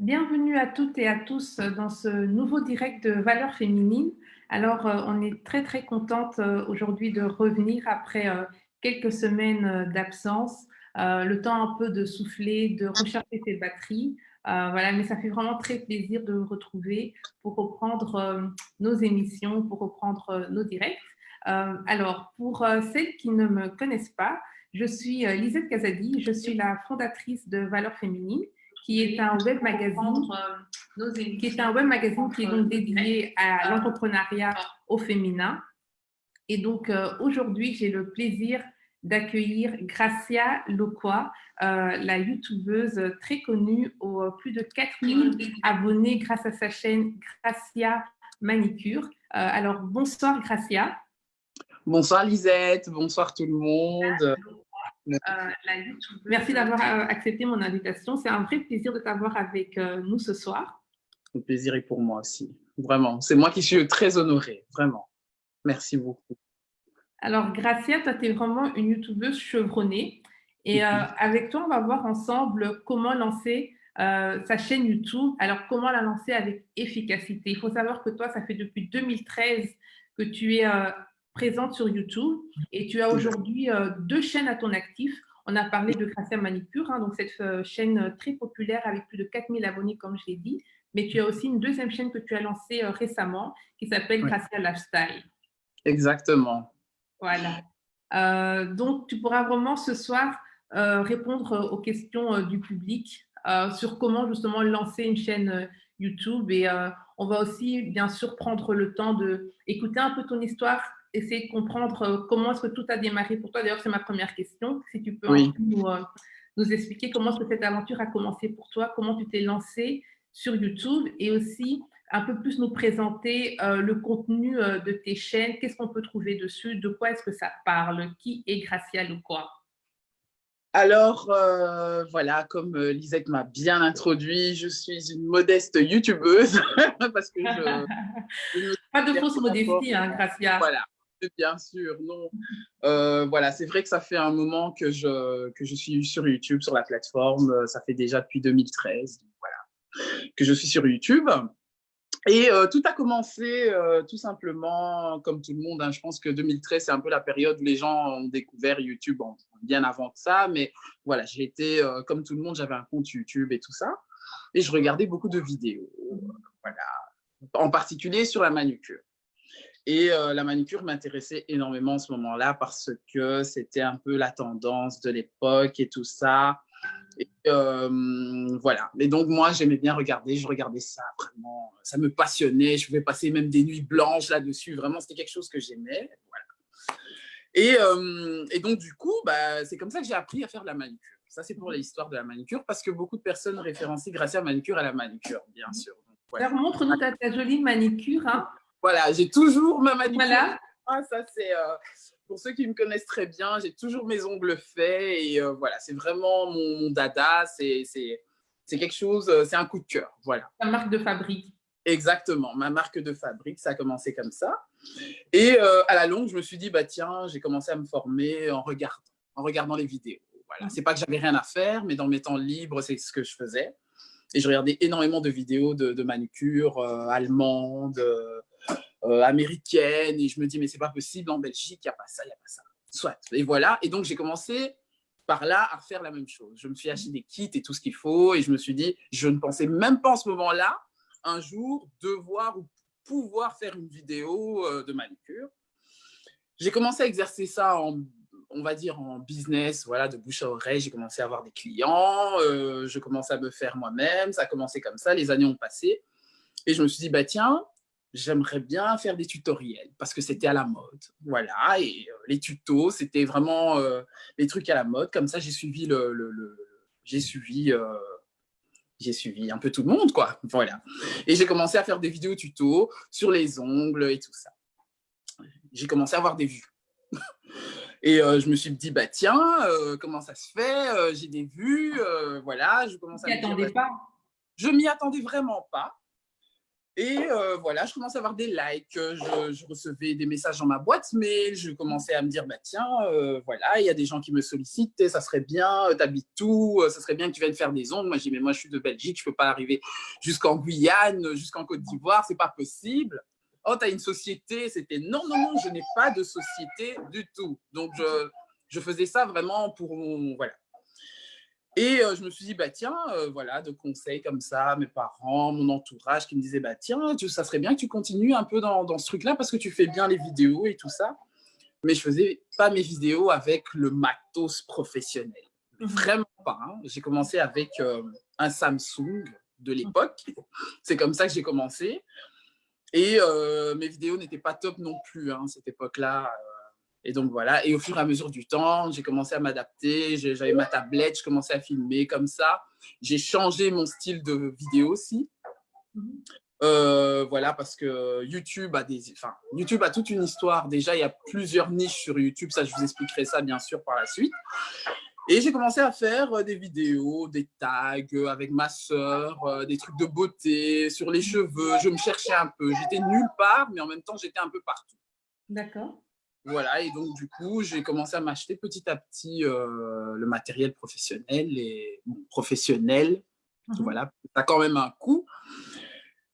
Bienvenue à toutes et à tous dans ce nouveau direct de Valeurs féminines. Alors, on est très contente aujourd'hui de revenir après quelques semaines d'absence, le temps un peu de souffler, de recharger ses batteries. Voilà, mais ça fait vraiment très plaisir de vous retrouver pour reprendre nos émissions, pour reprendre nos directs. Alors, pour celles qui ne me connaissent pas, je suis Lisette Kazadi, je suis la fondatrice de Valeurs féminines qui est un web magazine, qui est donc dédié à l'entrepreneuriat au féminin. Et donc aujourd'hui, j'ai le plaisir d'accueillir Gracia Loqua, la youtubeuse très connue aux plus de 4000 abonnés grâce à sa chaîne Gracia Manicure. Alors bonsoir Gracia. Bonsoir Lisette, bonsoir tout le monde. Merci d'avoir accepté mon invitation. C'est un vrai plaisir de t'avoir avec nous ce soir. Le plaisir est pour moi aussi, vraiment. C'est moi qui suis très honorée, vraiment. Merci beaucoup. Alors, Gracia, toi, tu es vraiment une youtubeuse chevronnée. Et avec toi, on va voir ensemble comment lancer sa chaîne YouTube. Alors, comment la lancer avec efficacité. Il faut savoir que toi, ça fait depuis 2013 que tu es présente sur YouTube et tu as aujourd'hui 2 chaînes à ton actif. On a parlé de Gracia Manicure, hein, donc cette chaîne très populaire avec plus de 4000 abonnés, comme je l'ai dit. Mais tu as aussi une deuxième chaîne que tu as lancée récemment qui s'appelle Gracia Lifestyle. Exactement. Voilà. Donc, tu pourras vraiment ce soir répondre aux questions du public sur comment justement lancer une chaîne YouTube. Et on va aussi, bien sûr, prendre le temps d'écouter un peu ton histoire, essayer de comprendre comment est-ce que tout a démarré pour toi. D'ailleurs, c'est ma première question. Si tu peux nous expliquer comment est-ce que cette aventure a commencé pour toi, comment tu t'es lancé sur YouTube et aussi un peu plus nous présenter le contenu de tes chaînes, qu'est-ce qu'on peut trouver dessus, de quoi est-ce que ça parle, qui est Gracia Loqua? Alors, voilà, comme Lisette m'a bien introduit, je suis une modeste youtubeuse parce que Pas de fausse modestie, hein, Gracia. Voilà, bien sûr, non. Voilà, c'est vrai que ça fait un moment que je suis sur YouTube, sur la plateforme. Ça fait déjà depuis 2013, voilà, que je suis sur YouTube. Et tout a commencé tout simplement, comme tout le monde, hein, je pense que 2013, c'est un peu la période où les gens ont découvert YouTube bien avant que ça. Mais voilà, j'ai été, comme tout le monde, j'avais un compte YouTube et tout ça. Et je regardais beaucoup de vidéos, voilà, en particulier sur la manucure. Et la manucure m'intéressait énormément en ce moment-là parce que c'était un peu la tendance de l'époque et tout ça. Et voilà. Et donc, moi, j'aimais bien regarder. Je regardais ça vraiment. Ça me passionnait. Je pouvais passer même des nuits blanches là-dessus. Vraiment, c'était quelque chose que j'aimais. Voilà. Et donc, du coup, bah, c'est comme ça que j'ai appris à faire de la manucure. Ça, c'est pour l'histoire de la manucure parce que beaucoup de personnes référencient Gracia Manicure à la manicure, bien sûr. Donc, voilà. Alors, montre-nous ta jolie manicure. Hein. Voilà, j'ai toujours ma manicure. Voilà. Ah, ça, c'est... pour ceux qui me connaissent très bien, j'ai toujours mes ongles faits et voilà, c'est vraiment mon dada, c'est quelque chose, c'est un coup de cœur, voilà. Ta marque de fabrique. Exactement, ma marque de fabrique, ça a commencé comme ça. Et à la longue, je me suis dit, bah tiens, j'ai commencé à me former en regardant les vidéos. Voilà, c'est pas que j'avais rien à faire, mais dans mes temps libres, c'est ce que je faisais. Et je regardais énormément de vidéos de manucure allemandes, américaine, et je me dis mais c'est pas possible, en Belgique il n'y a pas ça, il n'y a pas ça, soit. Et voilà, et donc j'ai commencé par là à faire la même chose. Je me suis acheté des kits et tout ce qu'il faut, et je me suis dit, je ne pensais même pas en ce moment-là un jour devoir ou pouvoir faire une vidéo de manucure. J'ai commencé à exercer ça on va dire en business, voilà, de bouche à oreille. J'ai commencé à avoir des clients, je commençais à me faire moi-même, ça a commencé comme ça, les années ont passé, et je me suis dit, bah tiens, j'aimerais bien faire des tutoriels parce que c'était à la mode. Voilà, et les tutos, c'était vraiment les trucs à la mode. Comme ça, j'ai suivi j'ai suivi un peu tout le monde, quoi. Voilà. Et j'ai commencé à faire des vidéos tutos sur les ongles et tout ça. J'ai commencé à avoir des vues. Et je me suis dit, bah tiens, comment ça se fait, j'ai des vues, voilà. Je commence à me dire, pas. Je m'y attendais vraiment pas. Et voilà, je commençais à avoir des likes, je recevais des messages dans ma boîte mail, je commençais à me dire, bah tiens, voilà, il y a des gens qui me sollicitent, ça serait bien, t'habites où, ça serait bien que tu viennes faire des ongles. Moi, je dis, mais moi, je suis de Belgique, je peux pas arriver jusqu'en Guyane, jusqu'en Côte d'Ivoire, c'est pas possible. Oh, t'as une société? C'était non, non, non, je n'ai pas de société du tout. Donc, je faisais ça vraiment pour, voilà. Et je me suis dit, bah tiens, voilà, de conseils comme ça, mes parents, mon entourage qui me disaient, bah tiens, ça serait bien que tu continues un peu dans ce truc-là parce que tu fais bien les vidéos et tout ça. Mais je faisais pas mes vidéos avec le matos professionnel. Vraiment pas. Hein. J'ai commencé avec un Samsung de l'époque. C'est comme ça que j'ai commencé. Et mes vidéos n'étaient pas top non plus, hein, cette époque-là. Et donc voilà, et au fur et à mesure du temps, j'ai commencé à m'adapter, j'avais ma tablette, je commençais à filmer comme ça. J'ai changé mon style de vidéo aussi. Voilà, parce que YouTube a toute une histoire. Déjà, il y a plusieurs niches sur YouTube, ça je vous expliquerai ça bien sûr par la suite. Et j'ai commencé à faire des vidéos, des tags avec ma sœur, des trucs de beauté, sur les cheveux. Je me cherchais un peu. J'étais nulle part, mais en même temps, j'étais un peu partout. D'accord. Voilà, et donc du coup, j'ai commencé à m'acheter petit à petit le matériel professionnel et professionnel. Voilà, ça a quand même un coût.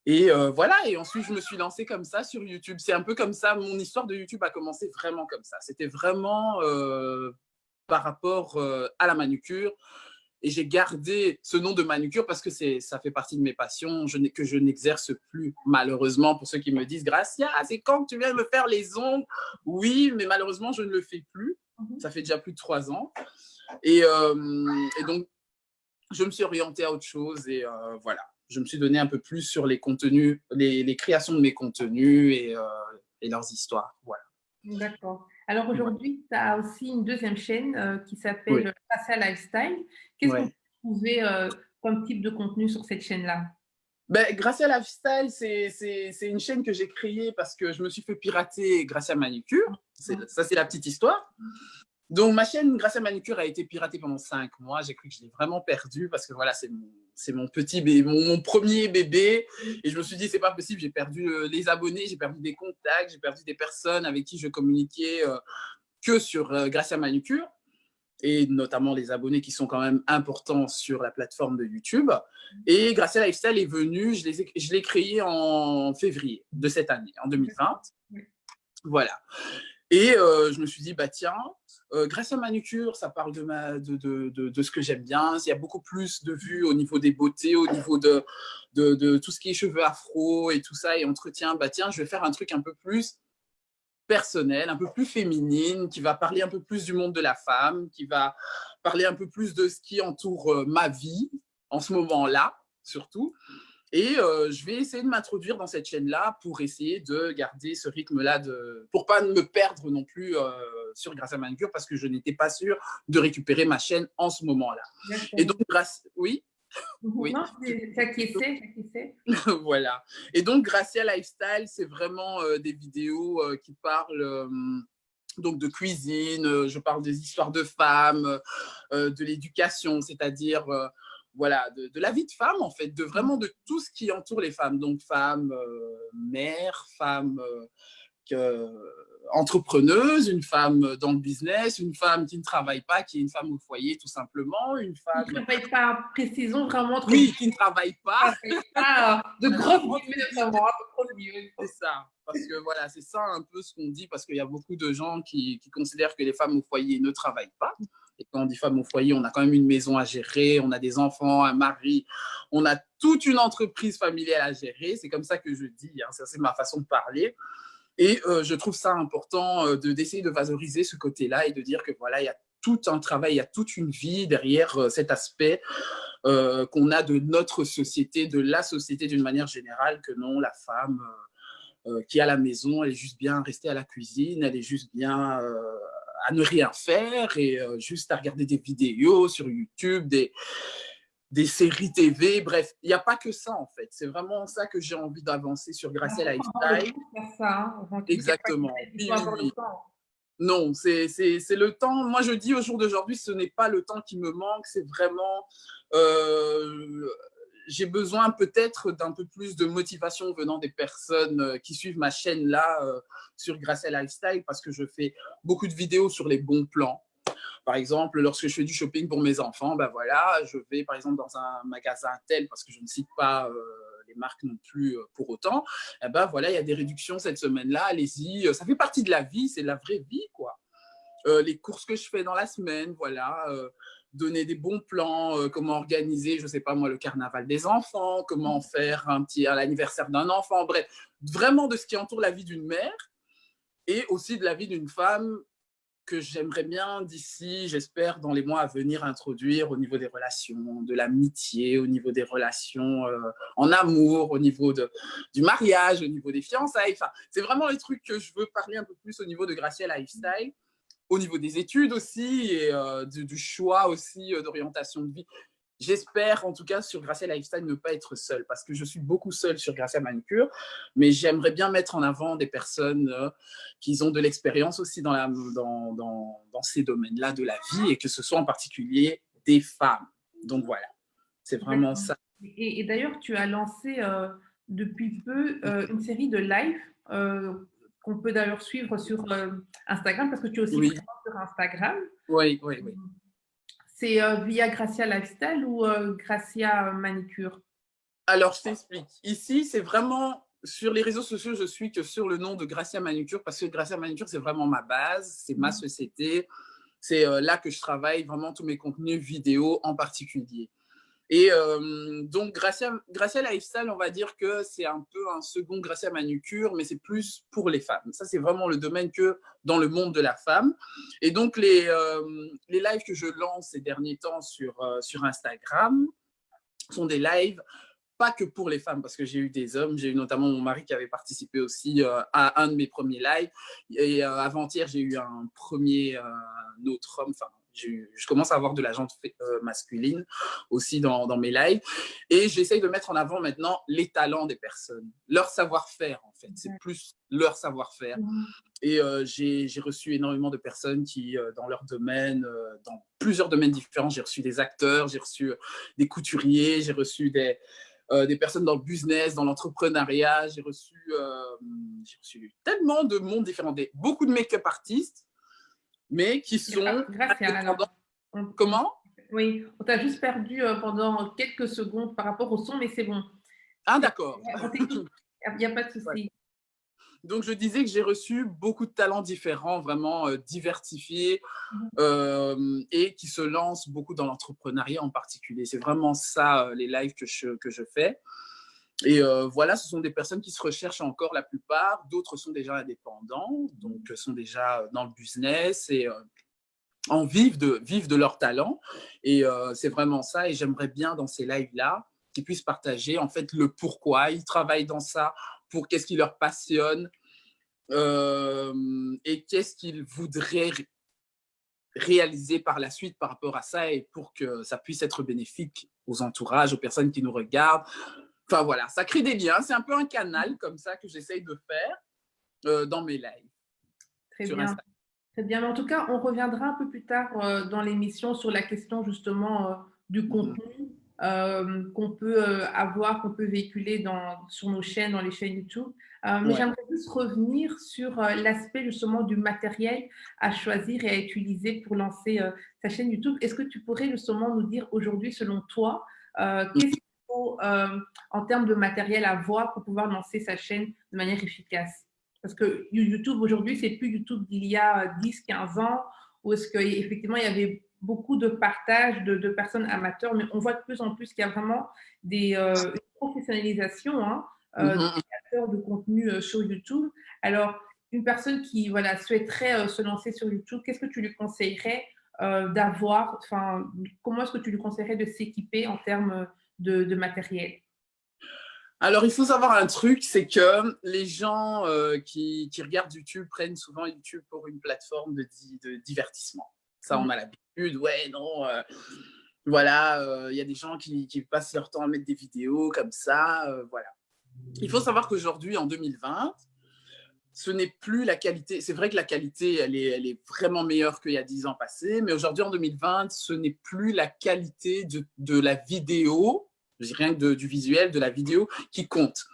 Et voilà, et ensuite je me suis lancée comme ça sur YouTube. C'est un peu comme ça, mon histoire de YouTube a commencé vraiment comme ça. C'était vraiment par rapport à la manucure. Et j'ai gardé ce nom de manucure parce que ça fait partie de mes passions que je n'exerce plus, malheureusement, pour ceux qui me disent « Gracia, c'est quand que tu viens me faire les ongles ?» Oui, mais malheureusement, je ne le fais plus. Ça fait déjà plus de 3 ans. Et donc, je me suis orientée à autre chose et voilà. Je me suis donné un peu plus sur les contenus, les créations de mes contenus et leurs histoires. Voilà. D'accord. Alors Voilà. aujourd'hui, tu as aussi une deuxième chaîne qui Oui. s'appelle Gracia Lifestyle. Qu'est-ce qu'on Ouais. peut trouver comme type de contenu sur cette chaîne-là? Ben, Gracia Lifestyle, c'est une chaîne que j'ai créée parce que je me suis fait pirater Gracia Manicure. Ça, c'est la petite histoire. Donc, ma chaîne Gracia Manicure a été piratée pendant 5 mois. J'ai cru que je l'ai vraiment perdue parce que voilà, c'est mon petit bébé, mon premier bébé. Et je me suis dit, c'est pas possible, j'ai perdu les abonnés, j'ai perdu des contacts, j'ai perdu des personnes avec qui je communiquais que sur Gracia Manicure. Et notamment les abonnés qui sont quand même importants sur la plateforme de YouTube. Et Gracia Lifestyle est venue, je l'ai créé en février de cette année, en 2020. Voilà. Et je me suis dit, bah tiens, Gracia Manucure, ça parle de ce que j'aime bien. Il y a beaucoup plus de vues au niveau des beautés, au niveau de tout ce qui est cheveux afro et tout ça, et entretien. Bah tiens, je vais faire un truc un peu plus personnelle, un peu plus féminine, qui va parler un peu plus du monde de la femme, qui va parler un peu plus de ce qui entoure ma vie en ce moment-là, surtout. Et je vais essayer de m'introduire dans cette chaîne-là pour essayer de garder ce rythme-là, pour pas me perdre non plus sur Gracia Manicure, parce que je n'étais pas sûr de récupérer ma chaîne en ce moment-là. Et donc, oui. Oui. Non, ça qui est fait, ça qui est fait. Voilà. Et donc, Gracia Lifestyle, c'est vraiment des vidéos qui parlent donc de cuisine, je parle des histoires de femmes, de l'éducation, c'est-à-dire voilà, de la vie de femme en fait, vraiment de tout ce qui entoure les femmes. Donc, femmes mères, femmes entrepreneuse, une femme dans le business, une femme qui ne travaille pas, qui est une femme au foyer tout simplement, une femme... Qui ne travaille pas, précisons vraiment entre oui, qui ne travaille pas. De grosses guillemets, vraiment, de grosses guillemets. C'est ça, parce que voilà, c'est ça un peu ce qu'on dit, parce qu'il y a beaucoup de gens qui considèrent que les femmes au foyer ne travaillent pas. Et quand on dit femme au foyer, on a quand même une maison à gérer, on a des enfants, un mari, on a toute une entreprise familiale à gérer. C'est comme ça que je dis, hein, ça c'est ma façon de parler. Et je trouve ça important d'essayer de valoriser ce côté-là et de dire que voilà, il y a tout un travail, il y a toute une vie derrière cet aspect qu'on a de notre société, de la société d'une manière générale, que non, la femme qui est à la maison, elle est juste bien restée à la cuisine, elle est juste bien à ne rien faire et juste à regarder des vidéos sur YouTube, des séries TV, bref, il n'y a pas que ça en fait. C'est vraiment ça que j'ai envie d'avancer sur Gracia Lifestyle. Exactement. Oui, oui, oui. Non, c'est le temps. Moi, je dis au jour d'aujourd'hui, ce n'est pas le temps qui me manque, c'est vraiment j'ai besoin peut-être d'un peu plus de motivation venant des personnes qui suivent ma chaîne là sur Gracia Lifestyle, parce que je fais beaucoup de vidéos sur les bons plans. Par exemple, lorsque je fais du shopping pour mes enfants, ben voilà, je vais par exemple dans un magasin tel, parce que je ne cite pas les marques non plus pour autant, et ben voilà, il y a des réductions cette semaine-là, allez-y, ça fait partie de la vie, c'est la vraie vie, quoi. Les courses que je fais dans la semaine, voilà, donner des bons plans, comment organiser, je ne sais pas moi, le carnaval des enfants, comment faire à l'anniversaire d'un enfant, bref, vraiment de ce qui entoure la vie d'une mère et aussi de la vie d'une femme que j'aimerais bien d'ici, j'espère, dans les mois à venir, introduire au niveau des relations, de l'amitié, au niveau des relations en amour, au niveau du mariage, au niveau des fiançailles. Enfin, c'est vraiment les trucs que je veux parler un peu plus au niveau de Gracia Lifestyle, au niveau des études aussi et du choix aussi d'orientation de vie. J'espère, en tout cas, sur Gracia Lifestyle, ne pas être seule, parce que je suis beaucoup seule sur Gracia Manucure, mais j'aimerais bien mettre en avant des personnes qui ont de l'expérience aussi dans ces domaines-là de la vie, et que ce soit en particulier des femmes. Donc voilà, c'est vraiment ça. Et d'ailleurs, tu as lancé depuis peu une série de live qu'on peut d'ailleurs suivre sur Instagram, parce que tu es aussi présente sur Instagram. Oui, oui, oui. C'est via Gracia Lifestyle ou Gracia Manicure? Alors, je t'explique. Ici, c'est vraiment sur les réseaux sociaux, je suis que sur le nom de Gracia Manucure, parce que Gracia Manucure, c'est vraiment ma base, c'est ma société. C'est là que je travaille vraiment tous mes contenus vidéo en particulier. Et donc, Gracia Lifestyle, on va dire que c'est un peu un second Gracia Manucure, mais c'est plus pour les femmes. Ça, c'est vraiment le domaine que dans le monde de la femme. Et donc, les lives que je lance ces derniers temps sur Instagram sont des lives pas que pour les femmes, parce que j'ai eu des hommes, j'ai eu notamment mon mari qui avait participé aussi à un de mes premiers lives, et avant-hier j'ai eu un autre homme, enfin je commence à avoir de la gente masculine aussi dans mes lives, et j'essaye de mettre en avant maintenant les talents des personnes, leur savoir-faire en fait, c'est plus leur savoir-faire. Et j'ai reçu énormément de personnes qui, dans leur domaine, dans plusieurs domaines différents, j'ai reçu des acteurs, j'ai reçu des couturiers, j'ai reçu des personnes dans le business, dans l'entrepreneuriat, j'ai reçu tellement de mondes différents, beaucoup de make-up artistes, mais qui sont... Comment? Oui, on t'a juste perdu pendant quelques secondes par rapport au son, mais c'est bon. Ah, d'accord. Il n'y a pas de souci. Ouais. Donc, je disais que j'ai reçu beaucoup de talents différents, vraiment diversifiés, et qui se lancent beaucoup dans l'entrepreneuriat en particulier. C'est vraiment ça, les lives que je fais. Et voilà, ce sont des personnes qui se recherchent encore la plupart. D'autres sont déjà indépendants, donc sont déjà dans le business et en vivent de leur talent. Et c'est vraiment ça. Et j'aimerais bien, dans ces lives-là, qu'ils puissent partager en fait le pourquoi ils travaillent dans ça, pour qu'est-ce qui leur passionne et qu'est-ce qu'ils voudraient réaliser par la suite par rapport à ça, et pour que ça puisse être bénéfique aux entourages, aux personnes qui nous regardent. Enfin voilà, ça crée des liens. C'est un peu un canal comme ça que j'essaye de faire dans mes lives. Très bien. Très bien. Mais en tout cas, on reviendra un peu plus tard dans l'émission sur la question justement du contenu qu'on peut avoir, qu'on peut véhiculer sur nos chaînes, dans les chaînes YouTube. Mais j'aimerais juste revenir sur l'aspect justement du matériel à choisir et à utiliser pour lancer sa chaîne YouTube. Est-ce que tu pourrais justement nous dire aujourd'hui, selon toi, qu'est-ce qu'il faut en termes de matériel à avoir pour pouvoir lancer sa chaîne de manière efficace? Parce que YouTube aujourd'hui, c'est plus YouTube d'il y a 10, 15 ans, où est-ce qu'effectivement, il y avait beaucoup de partage de personnes amateurs, mais on voit de plus en plus qu'il y a vraiment une professionnalisation des créateurs de contenu sur YouTube. Alors, une personne qui souhaiterait se lancer sur YouTube, qu'est-ce que tu lui conseillerais d'avoir, enfin, comment est-ce que tu lui conseillerais de s'équiper en termes de matériel? Alors, il faut savoir un truc, c'est que les gens qui regardent YouTube prennent souvent YouTube pour une plateforme de divertissement. Ça, on a l'habitude. Ouais, non, voilà, il y a des gens qui passent leur temps à mettre des vidéos comme ça, voilà. Il faut savoir qu'aujourd'hui, en 2020, ce n'est plus la qualité. C'est vrai que la qualité, elle est vraiment meilleure qu'il y a 10 ans passés, mais aujourd'hui, en 2020, ce n'est plus la qualité de la vidéo Je dis rien que du visuel, de la vidéo qui compte.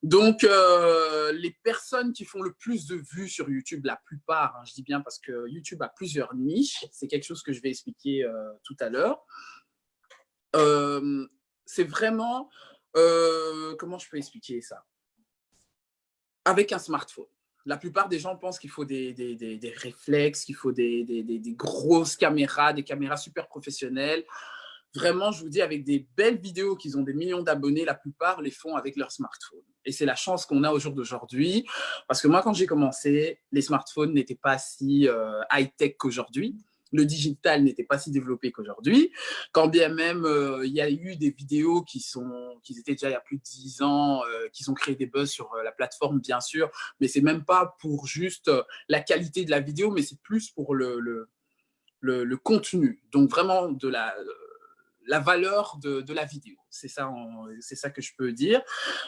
Donc, les personnes qui font le plus de vues sur YouTube, la plupart, hein, je dis bien parce que YouTube a plusieurs niches, c'est quelque chose que je vais expliquer tout à l'heure. C'est vraiment, comment je peux expliquer ça? Avec un smartphone. La plupart des gens pensent qu'il faut des réflexes, qu'il faut des grosses caméras, des caméras super professionnelles. Vraiment, je vous dis, avec des belles vidéos qui ont des millions d'abonnés, la plupart les font avec leur smartphone. Et c'est la chance qu'on a au jour d'aujourd'hui. Parce que moi, quand j'ai commencé, les smartphones n'étaient pas si high-tech qu'aujourd'hui. Le digital n'était pas si développé qu'aujourd'hui. Quand bien même, il y a eu des vidéos qui étaient déjà il y a plus de 10 ans, qui ont créé des buzz sur la plateforme, bien sûr. Mais c'est même pas pour juste la qualité de la vidéo, mais c'est plus pour le contenu. Donc vraiment de la valeur de la vidéo. C'est ça que je peux dire.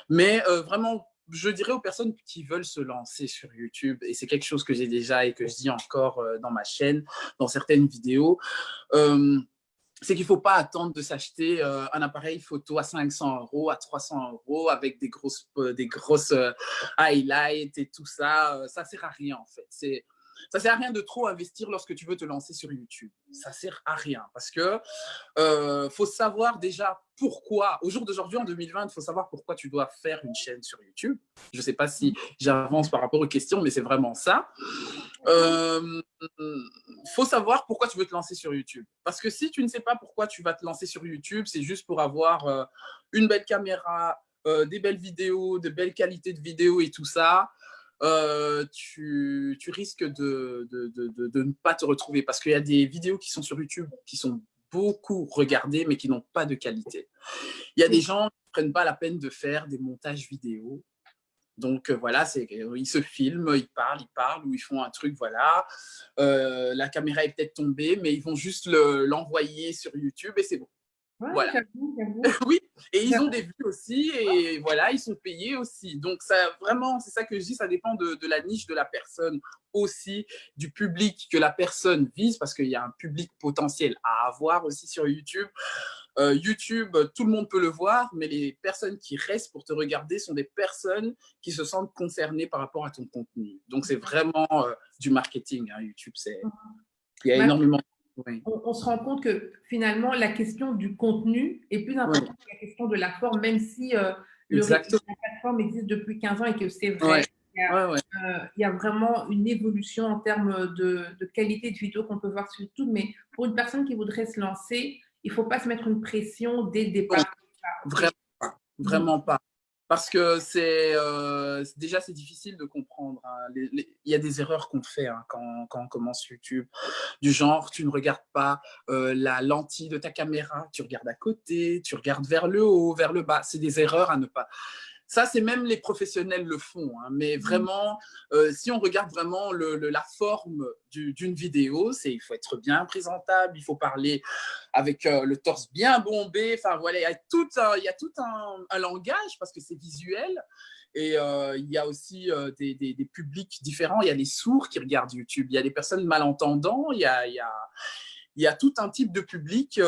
Mais vraiment, je dirais aux personnes qui veulent se lancer sur YouTube, et c'est quelque chose que j'ai déjà et que je dis encore dans ma chaîne, dans certaines vidéos, c'est qu'il ne faut pas attendre de s'acheter un appareil photo à 500 €, à 300 € avec des grosses highlights et tout ça. Ça ne sert à rien en fait. Ça ne sert à rien de trop investir lorsque tu veux te lancer sur YouTube. Ça ne sert à rien parce que faut savoir déjà pourquoi, au jour d'aujourd'hui, en 2020, il faut savoir pourquoi tu dois faire une chaîne sur YouTube. Je ne sais pas si j'avance par rapport aux questions, mais c'est vraiment ça. Faut savoir pourquoi tu veux te lancer sur YouTube. Parce que si tu ne sais pas pourquoi tu vas te lancer sur YouTube, c'est juste pour avoir une belle caméra, des belles vidéos, de belles qualités de vidéos et tout ça, tu risques de ne pas te retrouver. Parce qu'il y a des vidéos qui sont sur YouTube qui sont beaucoup regardées, mais qui n'ont pas de qualité. Il y a des gens qui ne prennent pas la peine de faire des montages vidéo. Donc voilà, ils se filment, ils parlent, ou ils font un truc, voilà. La caméra est peut-être tombée, mais ils vont juste l'envoyer sur YouTube et c'est bon. Ouais, Voilà. j'avoue. Oui, et ils ont des vues aussi, et voilà, ils sont payés aussi. Donc ça, vraiment, c'est ça que je dis, ça dépend de la niche de la personne aussi, du public que la personne vise, parce qu'il y a un public potentiel à avoir aussi sur YouTube. YouTube, tout le monde peut le voir, mais les personnes qui restent pour te regarder sont des personnes qui se sentent concernées par rapport à ton contenu. Donc, c'est vraiment du marketing, hein, YouTube. Il y a énormément. Oui. On se rend compte que finalement, la question du contenu est plus importante que la question de la forme, même si la plateforme existe depuis 15 ans et que c'est vrai. Il y a vraiment une évolution en termes de qualité de vidéo qu'on peut voir sur YouTube, mais pour une personne qui voudrait se lancer, il ne faut pas se mettre une pression dès le départ. Vraiment pas. Vraiment pas. Parce que déjà, c'est difficile de comprendre. Hein. Il y a des erreurs qu'on fait hein, quand on commence YouTube. Du genre, tu ne regardes pas la lentille de ta caméra, tu regardes à côté, tu regardes vers le haut, vers le bas. C'est des erreurs à ne pas. Ça, c'est même les professionnels le font. Hein, mais vraiment, si on regarde vraiment la forme d'une vidéo, il faut être bien présentable, il faut parler avec le torse bien bombé. Enfin, voilà, il y a tout un langage parce que c'est visuel. Et il y a aussi des publics différents. Il y a les sourds qui regardent YouTube. Il y a des personnes malentendants. Il y a tout un type de public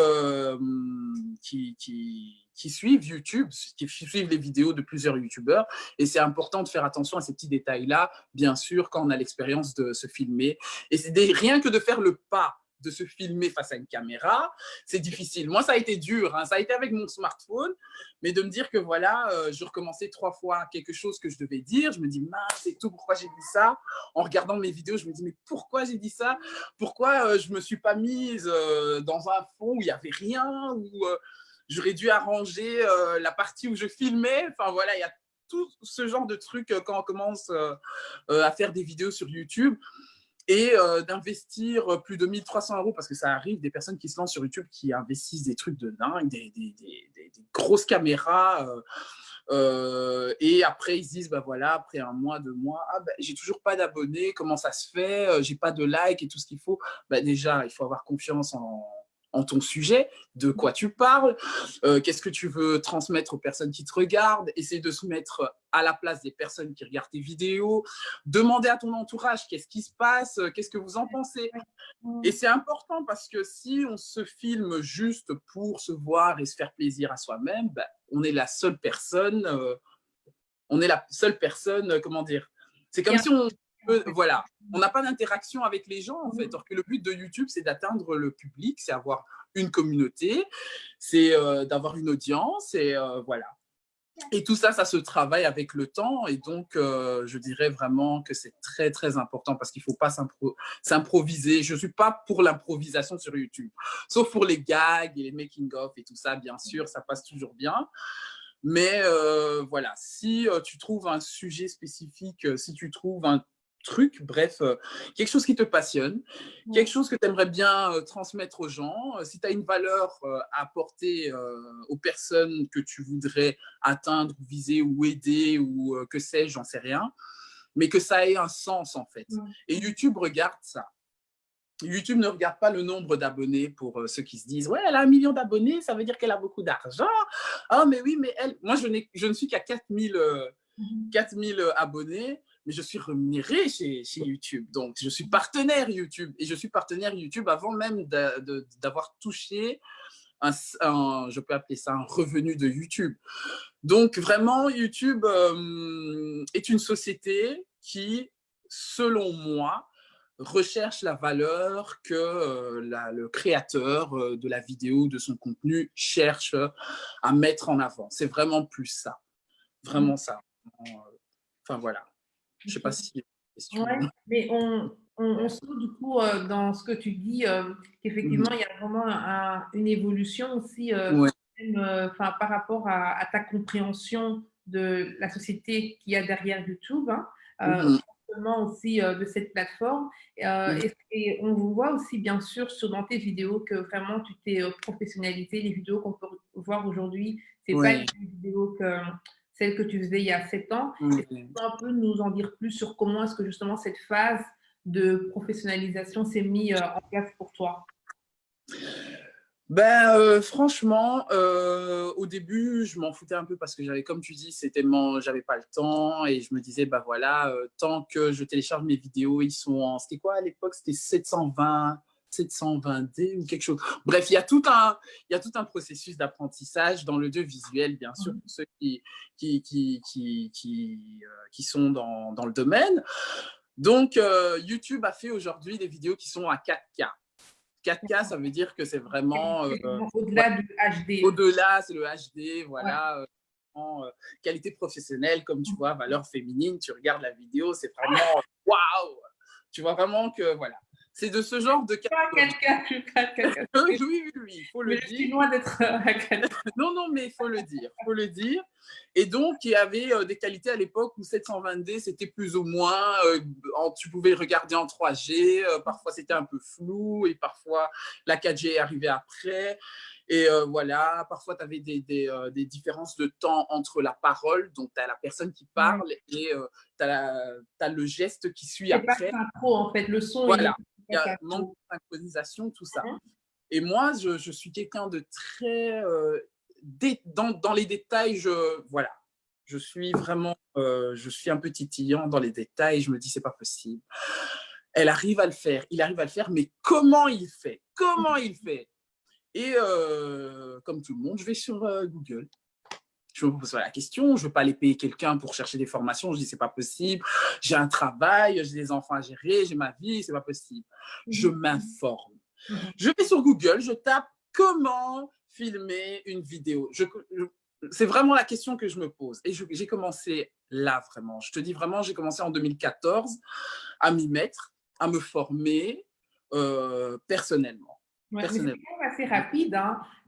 qui suivent YouTube, qui suivent les vidéos de plusieurs YouTubeurs. Et c'est important de faire attention à ces petits détails-là, bien sûr, quand on a l'expérience de se filmer. Et c'est rien que de faire le pas de se filmer face à une caméra, c'est difficile. Moi, ça a été dur, hein. Ça a été avec mon smartphone, mais de me dire que voilà, je recommençais 3 fois quelque chose que je devais dire, je me dis, mince, et tout, pourquoi j'ai dit ça? En regardant mes vidéos, je me dis, mais pourquoi j'ai dit ça? Pourquoi je ne me suis pas mise dans un fond où il n'y avait rien, où j'aurais dû arranger la partie où je filmais? Enfin, voilà, il y a tout ce genre de trucs quand on commence à faire des vidéos sur YouTube. Et d'investir plus de 1 300 € parce que ça arrive, des personnes qui se lancent sur YouTube qui investissent des trucs de dingue, des grosses caméras. Et après, ils se disent, bah voilà, après 1 mois, 2 mois, ah, bah, j'ai toujours pas d'abonnés, comment ça se fait? J'ai pas de likes et tout ce qu'il faut. Bah, déjà, il faut avoir confiance en ton sujet, de quoi tu parles, qu'est-ce que tu veux transmettre aux personnes qui te regardent, essayer de se mettre à la place des personnes qui regardent tes vidéos, demander à ton entourage qu'est-ce qui se passe, qu'est-ce que vous en pensez. Et c'est important parce que si on se filme juste pour se voir et se faire plaisir à soi-même, ben, on est la seule personne, comment dire, c'est comme si voilà, on n'a pas d'interaction avec les gens en fait. Alors que le but de YouTube, c'est d'atteindre le public, c'est avoir une communauté, c'est d'avoir une audience et voilà. Et tout ça, ça se travaille avec le temps. Et donc, je dirais vraiment que c'est très, très important parce qu'il ne faut pas s'improviser. Je ne suis pas pour l'improvisation sur YouTube, sauf pour les gags et les making-of et tout ça, bien sûr, ça passe toujours bien. Mais voilà, si tu trouves un sujet spécifique, si tu trouves un truc, bref, quelque chose qui te passionne, quelque chose que tu aimerais bien transmettre aux gens, si tu as une valeur à apporter aux personnes que tu voudrais atteindre, viser ou aider ou que sais-je, j'en sais rien, mais que ça ait un sens en fait. Et YouTube regarde ça. YouTube ne regarde pas le nombre d'abonnés pour ceux qui se disent « Ouais, elle a 1 million d'abonnés, ça veut dire qu'elle a beaucoup d'argent. Ah, mais oui, mais elle… » Moi, je ne suis qu'à 4000 abonnés, mais je suis rémunérée chez YouTube. Donc, je suis partenaire YouTube. Et je suis partenaire YouTube avant même d'avoir touché je peux appeler ça un revenu de YouTube. Donc, vraiment, YouTube est une société qui, selon moi, recherche la valeur que le créateur de la vidéo, de son contenu, cherche à mettre en avant. C'est vraiment plus ça. Vraiment ça. Enfin, voilà. Je ne sais pas si… Ouais, mais on sent du coup dans ce que tu dis qu'effectivement, il y a vraiment une évolution aussi Ouais. par rapport à ta compréhension de la société qu'il y a derrière YouTube, aussi de cette plateforme. Et on vous voit aussi, bien sûr, dans tes vidéos que vraiment tu t'es professionnalisé. Les vidéos qu'on peut voir aujourd'hui, c'est pas les vidéos celles que tu faisais il y a 7 ans. Est-ce que tu peux un peu nous en dire plus sur comment est-ce que justement cette phase de professionnalisation s'est mise en place pour toi? Ben, franchement, au début, je m'en foutais un peu parce que j'avais, comme tu dis, j'avais pas le temps et je me disais, bah voilà, tant que je télécharge mes vidéos, c'était quoi à l'époque? C'était 720D ou quelque chose. Bref, il y a tout un processus d'apprentissage dans l'audiovisuel, bien sûr, pour ceux qui sont dans le domaine. Donc, YouTube a fait aujourd'hui des vidéos qui sont à 4K. 4K, ça veut dire que c'est vraiment… au-delà du HD. Au-delà, c'est le HD, voilà. Qualité professionnelle, comme tu vois, valeur féminine, tu regardes la vidéo, c'est vraiment waouh! Tu vois vraiment que, voilà. C'est de ce genre de… Oui, il faut le dire. Je suis loin d'être à 4K. Non, mais il faut le dire. Et donc, il y avait des qualités à l'époque où 720D, c'était plus ou moins, tu pouvais regarder en 3G, parfois c'était un peu flou, et parfois la 4G est arrivée après. Et voilà, parfois tu avais des différences de temps entre la parole, donc tu as la personne qui parle, et tu as le geste qui suit après. C'est pas synchro, en fait, le son. Voilà, il y a manque de synchronisation, tout ça. Et moi, je suis quelqu'un de très… dans les détails, voilà. Je suis vraiment… je suis un peu titillant dans les détails. Je me dis, c'est pas possible. Elle arrive à le faire. Il arrive à le faire, mais comment il fait? Et comme tout le monde, je vais sur Google. Je me pose la question, je ne veux pas aller payer quelqu'un pour chercher des formations. Je dis, c'est pas possible. J'ai un travail, j'ai des enfants à gérer, j'ai ma vie, c'est pas possible. Je m'informe. Je vais sur Google, je tape comment filmer une vidéo. C'est vraiment la question que je me pose. Et j'ai commencé là, vraiment. Je te dis vraiment, j'ai commencé en 2014 à m'y mettre, à me former personnellement. Ouais, mais c'est quand même assez rapide,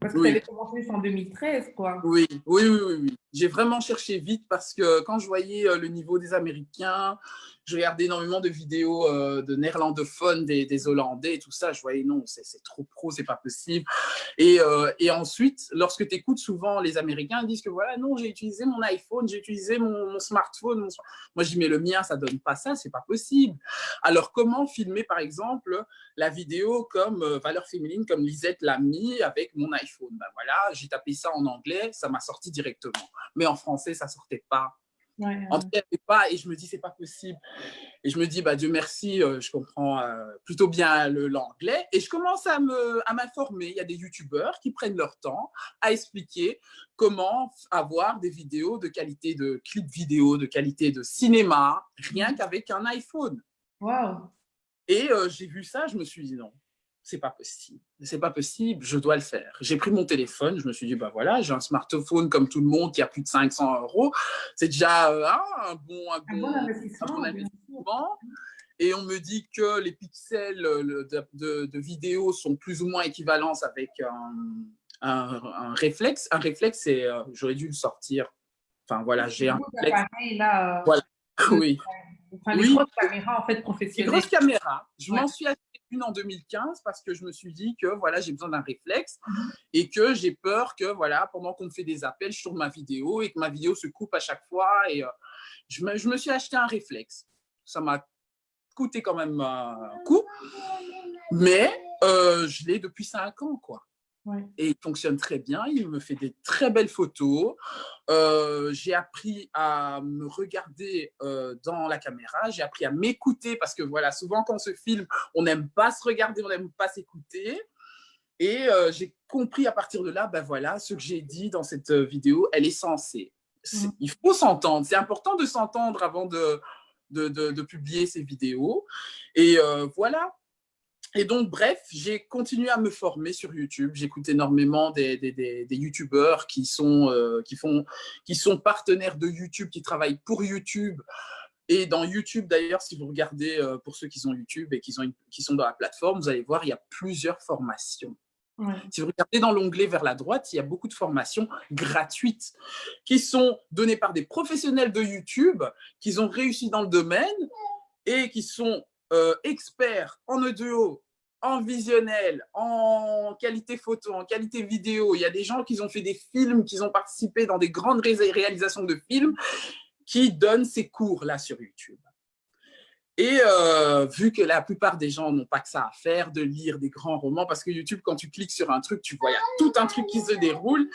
Parce que tu Oui. avais commencé en 2013, quoi. Oui, oui, oui, oui, oui. J'ai vraiment cherché vite parce que quand je voyais le niveau des Américains, je regardais énormément de vidéos de néerlandophones, des Hollandais et tout ça. Je voyais non, c'est trop pro, c'est pas possible. Et ensuite, lorsque tu écoutes souvent les Américains, ils disent que voilà, non, j'ai utilisé mon iPhone, j'ai utilisé mon smartphone. Moi, je dis, mais le mien, ça donne pas ça, c'est pas possible. Alors, comment filmer, par exemple, la vidéo comme valeur féminine, comme Lisette l'a mis avec mon iPhone? Ben voilà, j'ai tapé ça en anglais, ça m'a sorti directement. Mais en français, ça sortait pas. Ouais, En tout cas, pas, et je me dis, c'est pas possible. Et je me dis, bah, Dieu merci, je comprends plutôt bien l'anglais. Et je commence à m'informer. Il y a des youtubeurs qui prennent leur temps à expliquer comment avoir des vidéos de qualité de clips vidéo, de qualité de cinéma, rien qu'avec un iPhone. wow. Et j'ai vu ça, je me suis dit, non, c'est pas possible. C'est pas possible, je dois le faire. J'ai pris mon téléphone, je me suis dit, bah voilà, j'ai un smartphone comme tout le monde qui a plus de 500 euros. C'est déjà Un bon un bon investissement, bien sûr. investissement. Et on me dit que les pixels de vidéo sont plus ou moins équivalents avec un réflexe. Un réflexe, c'est, j'aurais dû le sortir. Enfin voilà, j'ai Les un gros réflexe. appareils, là, Voilà, de- oui. enfin, les Oui, grosses caméras, en fait, des professionnelles. grosses caméras. Je Ouais. m'en suis acheté une en 2015 parce que je me suis dit que voilà, j'ai besoin d'un réflexe Mhm. et que j'ai peur que voilà, pendant qu'on me fait des appels, je tourne ma vidéo et que ma vidéo se coupe à chaque fois. Et je me suis acheté un réflexe. Ça m'a coûté quand même un coup, mais je l'ai depuis 5 ans, quoi. Ouais. Et il fonctionne très bien, il me fait des très belles photos. J'ai appris à me regarder dans la caméra, j'ai appris à m'écouter parce que voilà, souvent quand on se filme, on n'aime pas se regarder, on n'aime pas s'écouter. Et j'ai compris à partir de là, ben voilà, ce que j'ai dit dans cette vidéo, elle est censée. Mhm. Il faut s'entendre, c'est important de s'entendre avant de publier ces vidéos. Et voilà. Et donc, bref, j'ai continué à me former sur YouTube. J'écoute énormément des YouTubeurs qui sont partenaires de YouTube, qui travaillent pour YouTube. Et dans YouTube, d'ailleurs, si vous regardez pour ceux qui sont YouTube et qui sont dans la plateforme, vous allez voir, il y a plusieurs formations. Ouais. Si vous regardez dans l'onglet vers la droite, il y a beaucoup de formations gratuites qui sont données par des professionnels de YouTube qui ont réussi dans le domaine et qui sont experts en audio, en visionnel, en qualité photo, en qualité vidéo. Il y a des gens qui ont fait des films, qui ont participé dans des grandes réalisations de films, qui donnent ces cours-là sur YouTube. Et vu que la plupart des gens n'ont pas que ça à faire, de lire des grands romans, parce que YouTube, quand tu cliques sur un truc, tu vois, il y a tout un truc qui se déroule,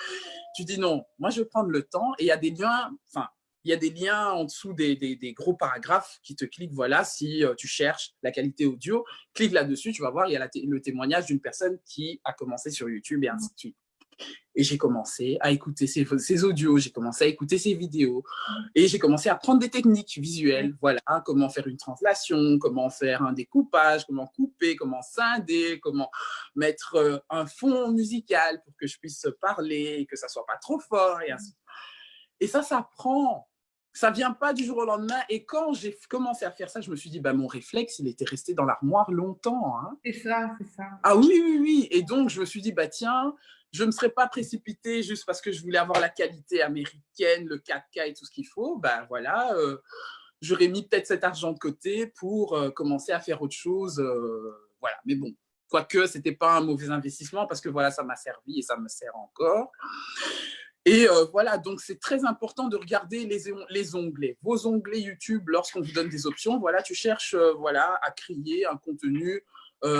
tu dis non, moi je vais prendre le temps, et il y a des liens, enfin, il y a des liens en dessous des gros paragraphes qui te cliquent, voilà, si tu cherches la qualité audio, clique là-dessus, tu vas voir, il y a le témoignage d'une personne qui a commencé sur YouTube et ainsi de suite. Et j'ai commencé à écouter ces audios, j'ai commencé à écouter ces vidéos et j'ai commencé à apprendre des techniques visuelles. Voilà, comment faire une translation, comment faire un découpage, comment couper, comment scinder, comment mettre un fond musical pour que je puisse parler et que ça soit pas trop fort et ainsi. Et ça prend. Ça vient pas du jour au lendemain. Et quand j'ai commencé à faire ça, je me suis dit, bah, mon réflexe, il était resté dans l'armoire longtemps. Hein. C'est ça, c'est ça. Ah oui, oui, oui. Et donc, je me suis dit, bah tiens, je ne me serais pas précipitée juste parce que je voulais avoir la qualité américaine, le 4K et tout ce qu'il faut. Ben voilà, j'aurais mis peut-être cet argent de côté pour commencer à faire autre chose. Voilà, mais bon, quoique, ce n'était pas un mauvais investissement parce que voilà, ça m'a servi et ça me sert encore. Et voilà, donc c'est très important de regarder les onglets. Vos onglets YouTube, lorsqu'on vous donne des options, voilà, tu cherches voilà, à créer un contenu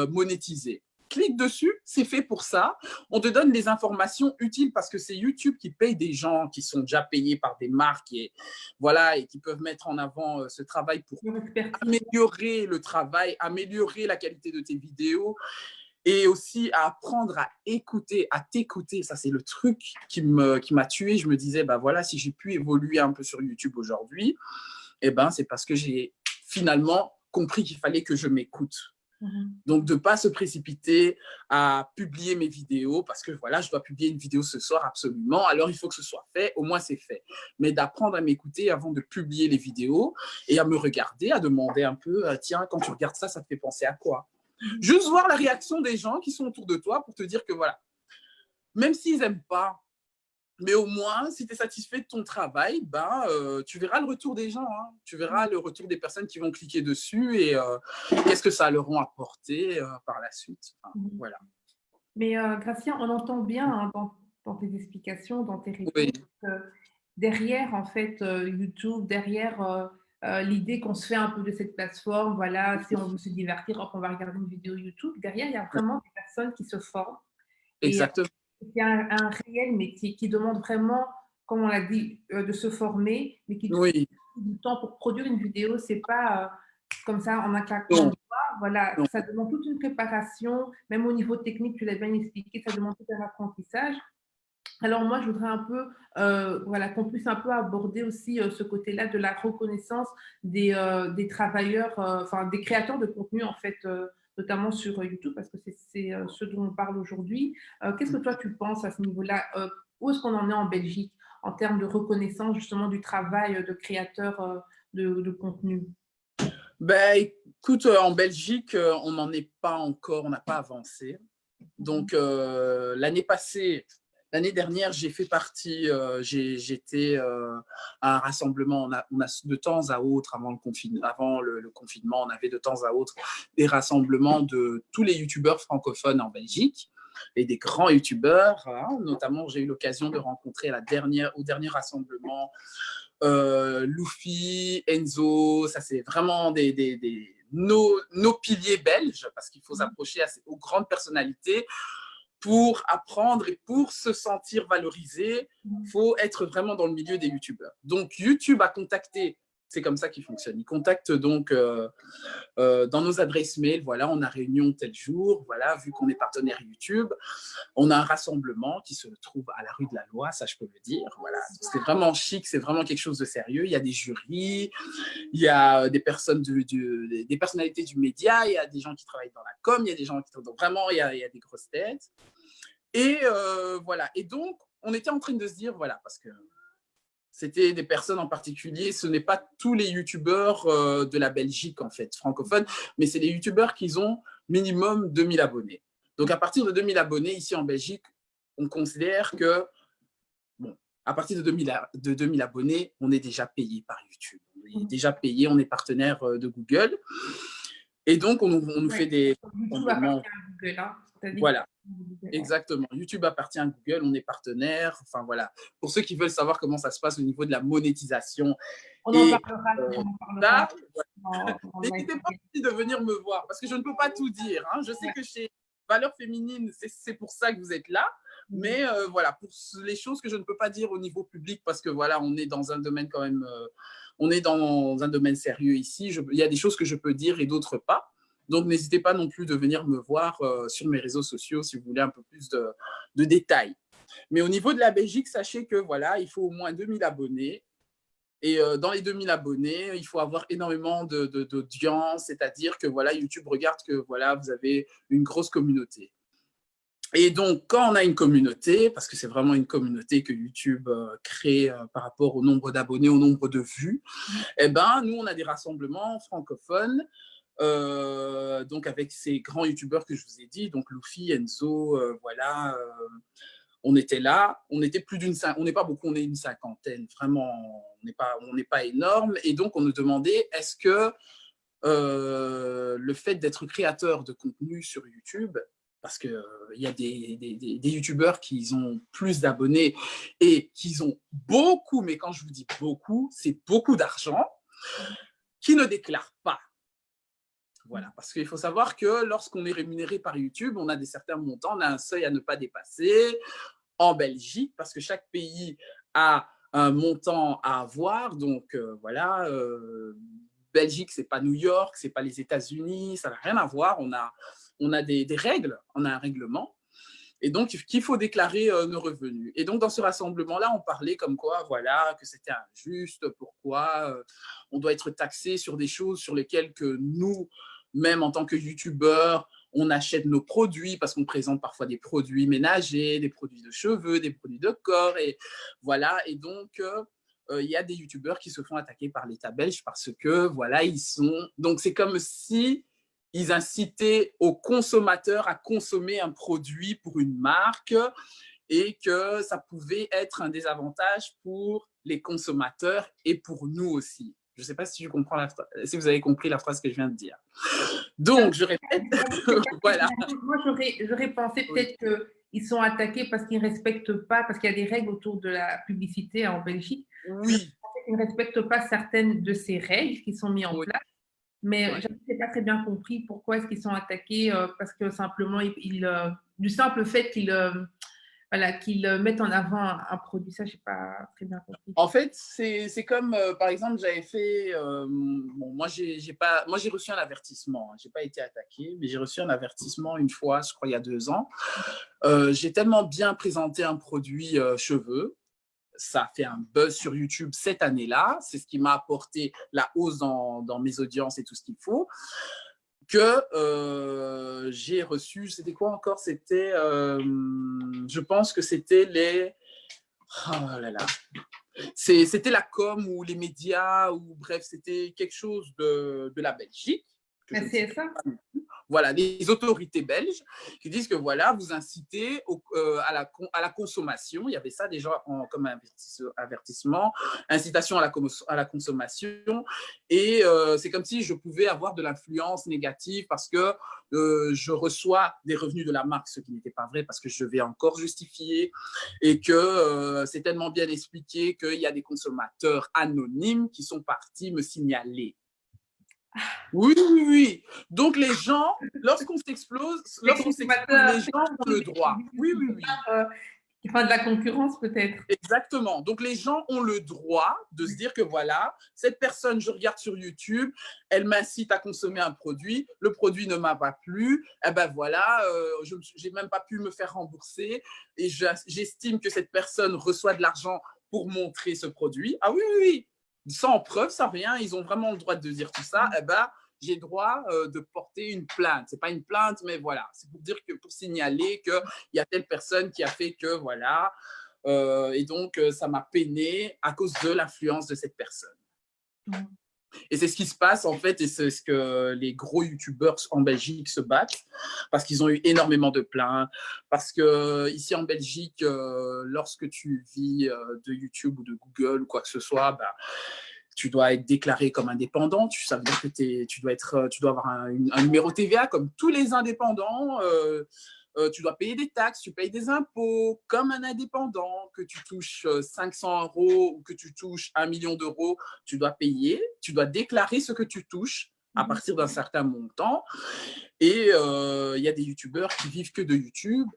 monétisé. Clique dessus, c'est fait pour ça. On te donne les informations utiles parce que c'est YouTube qui paye des gens qui sont déjà payés par des marques et, voilà, et qui peuvent mettre en avant ce travail pour améliorer le travail, améliorer la qualité de tes vidéos et aussi à apprendre à écouter, à t'écouter. Ça, c'est le truc qui m'a tué. Je me disais, bah voilà, si j'ai pu évoluer un peu sur YouTube aujourd'hui, eh ben, c'est parce que j'ai finalement compris qu'il fallait que je m'écoute. Donc, de ne pas se précipiter à publier mes vidéos parce que voilà, je dois publier une vidéo ce soir absolument. Alors, il faut que ce soit fait. Au moins, c'est fait. Mais d'apprendre à m'écouter avant de publier les vidéos et à me regarder, à demander un peu, tiens, quand tu regardes ça, ça te fait penser à quoi? Juste voir la réaction des gens qui sont autour de toi pour te dire que voilà, même s'ils n'aiment pas, mais au moins, si tu es satisfait de ton travail, ben, tu verras le retour des gens. Hein. Tu verras le retour des personnes qui vont cliquer dessus et qu'est-ce que ça leur a apporté par la suite. Enfin, voilà. Mais Gracia, on entend bien hein, dans tes explications, dans tes réponses, Oui, que derrière en fait YouTube, derrière l'idée qu'on se fait un peu de cette plateforme, voilà, si on veut se divertir, hop, on va regarder une vidéo YouTube, derrière il y a vraiment des personnes qui se forment et exactement. c'est un réel métier qui demande vraiment, comme on l'a dit, de se former, mais qui demande Oui, du temps pour produire une vidéo. C'est pas comme ça en un claquement de non, doigts. Voilà, non. ça demande toute une préparation, même au niveau technique, tu l'as bien expliqué, ça demande tout un apprentissage. Alors moi, je voudrais un peu, voilà, qu'on puisse un peu aborder aussi ce côté-là de la reconnaissance des travailleurs, enfin des créateurs de contenu en fait, notamment sur YouTube, parce que c'est ce dont on parle aujourd'hui. Qu'est-ce que toi tu penses à ce niveau-là? Où est-ce qu'on en est en Belgique en termes de reconnaissance justement du travail de créateurs de contenu? Ben, écoute, en Belgique, on n'en est pas encore, on n'a pas avancé. Donc, l'année dernière, j'ai fait partie, j'étais à un rassemblement. On a de temps à autre, avant le confinement, on avait de temps à autre des rassemblements de tous les youtubeurs francophones en Belgique et des grands youtubeurs. Hein. Notamment, j'ai eu l'occasion de rencontrer au dernier rassemblement Luffy, Enzo. Ça, c'est vraiment nos piliers belges parce qu'il faut s'approcher aux grandes personnalités pour apprendre et pour se sentir valorisé, il faut être vraiment dans le milieu des youtubeurs. Donc, YouTube a contacté, c'est comme ça qu'il fonctionne. Il contacte donc dans nos adresses mail, voilà, on a réunion tel jour, voilà, vu qu'on est partenaire YouTube, on a un rassemblement qui se trouve à la rue de la Loi, ça je peux le dire, voilà. C'est vraiment chic, c'est vraiment quelque chose de sérieux. Il y a des jurys, il y a des personnes des personnalités du média, il y a des gens qui travaillent dans la com, il y a des gens qui vraiment, il y a des grosses têtes. Et voilà. Et donc, on était en train de se dire, voilà, parce que c'était des personnes en particulier, ce n'est pas tous les youtubeurs de la Belgique, en fait, francophones, mais c'est les youtubeurs qui ont minimum 2000 abonnés. Donc, à partir de 2000 abonnés, ici en Belgique, on considère que, bon, à partir de 2000 abonnés, on est déjà payé par YouTube. On est déjà payé, on est partenaire de Google. Et donc, on nous fait des YouTube rassemblements. appartient à Google, hein. Voilà. Exactement. YouTube appartient à Google, on est partenaire. Enfin voilà. Pour ceux qui veulent savoir comment ça se passe au niveau de la monétisation On en et parlera, on en parlera ça, voilà. N'hésitez pas aussi de venir me voir parce que je ne peux pas tout dire. Hein. Je sais que chez Valeurs Féminines, c'est pour ça que vous êtes là. Mais voilà, pour les choses que je ne peux pas dire au niveau public parce que voilà, on est dans un domaine quand même, on est dans un domaine sérieux ici. Il y a des choses que je peux dire et d'autres pas. Donc, n'hésitez pas non plus de venir me voir sur mes réseaux sociaux si vous voulez un peu plus de détails. Mais au niveau de la Belgique, sachez que voilà, il faut au moins 2000 abonnés. Et dans les 2000 abonnés, il faut avoir énormément d'audience, c'est-à-dire que voilà, YouTube regarde que voilà, vous avez une grosse communauté. Et donc, quand on a une communauté, parce que c'est vraiment une communauté que YouTube crée par rapport au nombre d'abonnés, au nombre de vues, eh ben, nous, on a des rassemblements francophones donc avec ces grands youtubeurs que je vous ai dit, donc Luffy, Enzo, voilà, on était là, on était on n'est pas beaucoup, on est une cinquantaine, vraiment, on n'est pas énorme, et donc on nous demandait est-ce que le fait d'être créateur de contenu sur YouTube, parce qu'il y a des youtubeurs qui ont plus d'abonnés et qui ont beaucoup, mais quand je vous dis beaucoup, c'est beaucoup d'argent, qui ne déclarent pas. Voilà, parce qu'il faut savoir que lorsqu'on est rémunéré par YouTube, on a des certains montants, on a un seuil à ne pas dépasser. En Belgique, parce que chaque pays a un montant à avoir, donc voilà, Belgique, c'est pas New York, c'est pas les États-Unis, ça n'a rien à voir. On a des règles, on a un règlement. Et donc, qu'il faut déclarer nos revenus. Et donc, dans ce rassemblement-là, on parlait comme quoi, voilà, que c'était injuste, pourquoi on doit être taxé sur des choses sur lesquelles que nous, même en tant que youtubeurs, on achète nos produits parce qu'on présente parfois des produits ménagers, des produits de cheveux, des produits de corps. Et voilà. Et donc, il y a des youtubeurs qui se font attaquer par l'État belge parce que, voilà, ils sont. Donc, c'est comme si ils incitaient aux consommateurs à consommer un produit pour une marque et que ça pouvait être un désavantage pour les consommateurs et pour nous aussi. Je ne sais pas si, si vous avez compris la phrase que je viens de dire. Donc, je répète, voilà. Moi, j'aurais pensé peut-être qu'ils sont attaqués parce qu'ils ne respectent pas, parce qu'il y a des règles autour de la publicité en Belgique. Oui. Ils ne respectent pas certaines de ces règles qui sont mises en place. Mais je n'ai pas très bien compris pourquoi est-ce qu'ils sont attaqués, parce que simplement, du simple fait qu'ils voilà, mettent en avant un produit. Ça, je n'ai pas très bien compris. En fait, c'est comme, par exemple, j'avais fait, bon, moi j'ai reçu un avertissement, je n'ai pas été attaqué, mais j'ai reçu un avertissement une fois, je crois il y a 2 ans. J'ai tellement bien présenté un produit cheveux, ça a fait un buzz sur YouTube cette année-là, c'est ce qui m'a apporté la hausse dans mes audiences et tout ce qu'il faut, que j'ai reçu, c'était quoi encore? C'était, je pense que c'était les... Oh là là. C'était la com ou les médias, ou bref, c'était quelque chose de la Belgique. C'est ça. Voilà, les autorités belges qui disent que voilà, vous incitez à la consommation. Il y avait ça déjà comme avertissement, incitation à la consommation. Et c'est comme si je pouvais avoir de l'influence négative parce que je reçois des revenus de la marque, ce qui n'était pas vrai parce que je vais encore justifier, et que c'est tellement bien expliqué qu'il y a des consommateurs anonymes qui sont partis me signaler. Oui, oui, oui. Donc, les gens, lorsqu'on s'expose, les gens ont le droit. Oui, oui, oui. Enfin, de la concurrence, peut-être. Exactement. Donc, les gens ont le droit de se dire que voilà, cette personne, je regarde sur YouTube, elle m'incite à consommer un produit, le produit ne m'a pas plu, eh ben voilà, je n'ai même pas pu me faire rembourser et j'estime que cette personne reçoit de l'argent pour montrer ce produit. Ah oui, oui, oui. Sans preuve, sans rien, ils ont vraiment le droit de dire tout ça. Eh ben, j'ai droit de porter une plainte. C'est pas une plainte, mais voilà, c'est pour dire que pour signaler qu'il y a telle personne qui a fait que voilà. Et donc, ça m'a peiné à cause de l'influence de cette personne. Et c'est ce qui se passe, en fait, et c'est ce que les gros youtubeurs en Belgique se battent, parce qu'ils ont eu énormément de plaintes, parce que ici en Belgique, lorsque tu vis de YouTube ou de Google ou quoi que ce soit, bah, tu dois être déclaré comme indépendant. Ça veut dire que tu dois avoir un numéro TVA comme tous les indépendants. Tu dois payer des taxes, tu payes des impôts comme un indépendant, que tu touches 500 € ou que tu touches 1 million d'euros, tu dois payer, tu dois déclarer ce que tu touches à partir d'un certain montant. Et il y a des youtubeurs qui vivent que de YouTube,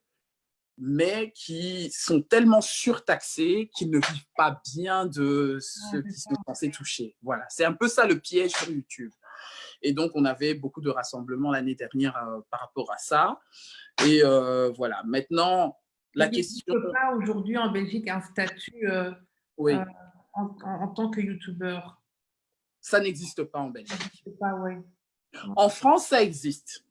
mais qui sont tellement surtaxés qu'ils ne vivent pas bien de ce qu'ils sont censés toucher. Voilà, c'est un peu ça le piège sur YouTube. Et donc, on avait beaucoup de rassemblements l'année dernière par rapport à ça. Et voilà, maintenant, la question... Il n'y a pas aujourd'hui en Belgique un statut oui. en tant que youtubeur. Ça n'existe pas en Belgique. Pas, ouais. En France, ça existe.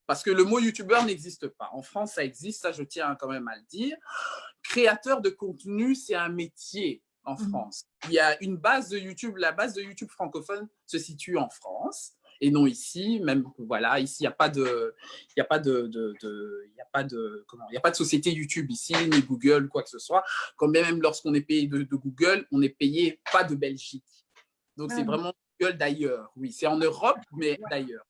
Parce que le mot youtubeur n'existe pas. En France, ça existe, ça je tiens quand même à le dire. Créateur de contenu, c'est un métier en France. Il y a une base de YouTube, la base de YouTube francophone se situe en France et non ici. Même voilà, ici il n'y a pas de, il y a pas de, il y a pas de, comment, il y a pas de société YouTube ici, ni Google, quoi que ce soit. Quand même, lorsqu'on est payé de Google, on n'est payé pas de Belgique. Donc c'est vraiment Google d'ailleurs. Oui, c'est en Europe, mais d'ailleurs.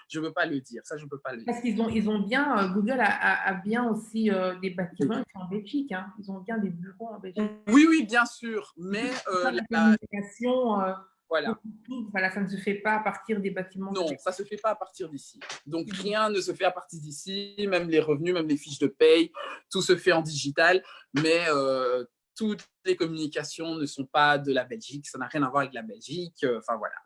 Je ne veux pas le dire. Ça, je ne peux pas le dire. Parce qu'ils ont bien, Google a bien aussi des bâtiments en Belgique. Hein. Ils ont bien des bureaux en Belgique. Oui, oui, bien sûr. Mais la communication, voilà. Voilà, ça ne se fait pas à partir des bâtiments. Non, ça ne se fait pas à partir d'ici. Donc, rien ne se fait à partir d'ici, même les revenus, même les fiches de paye, tout se fait en digital. Mais toutes les communications ne sont pas de la Belgique. Ça n'a rien à voir avec la Belgique. Enfin, voilà.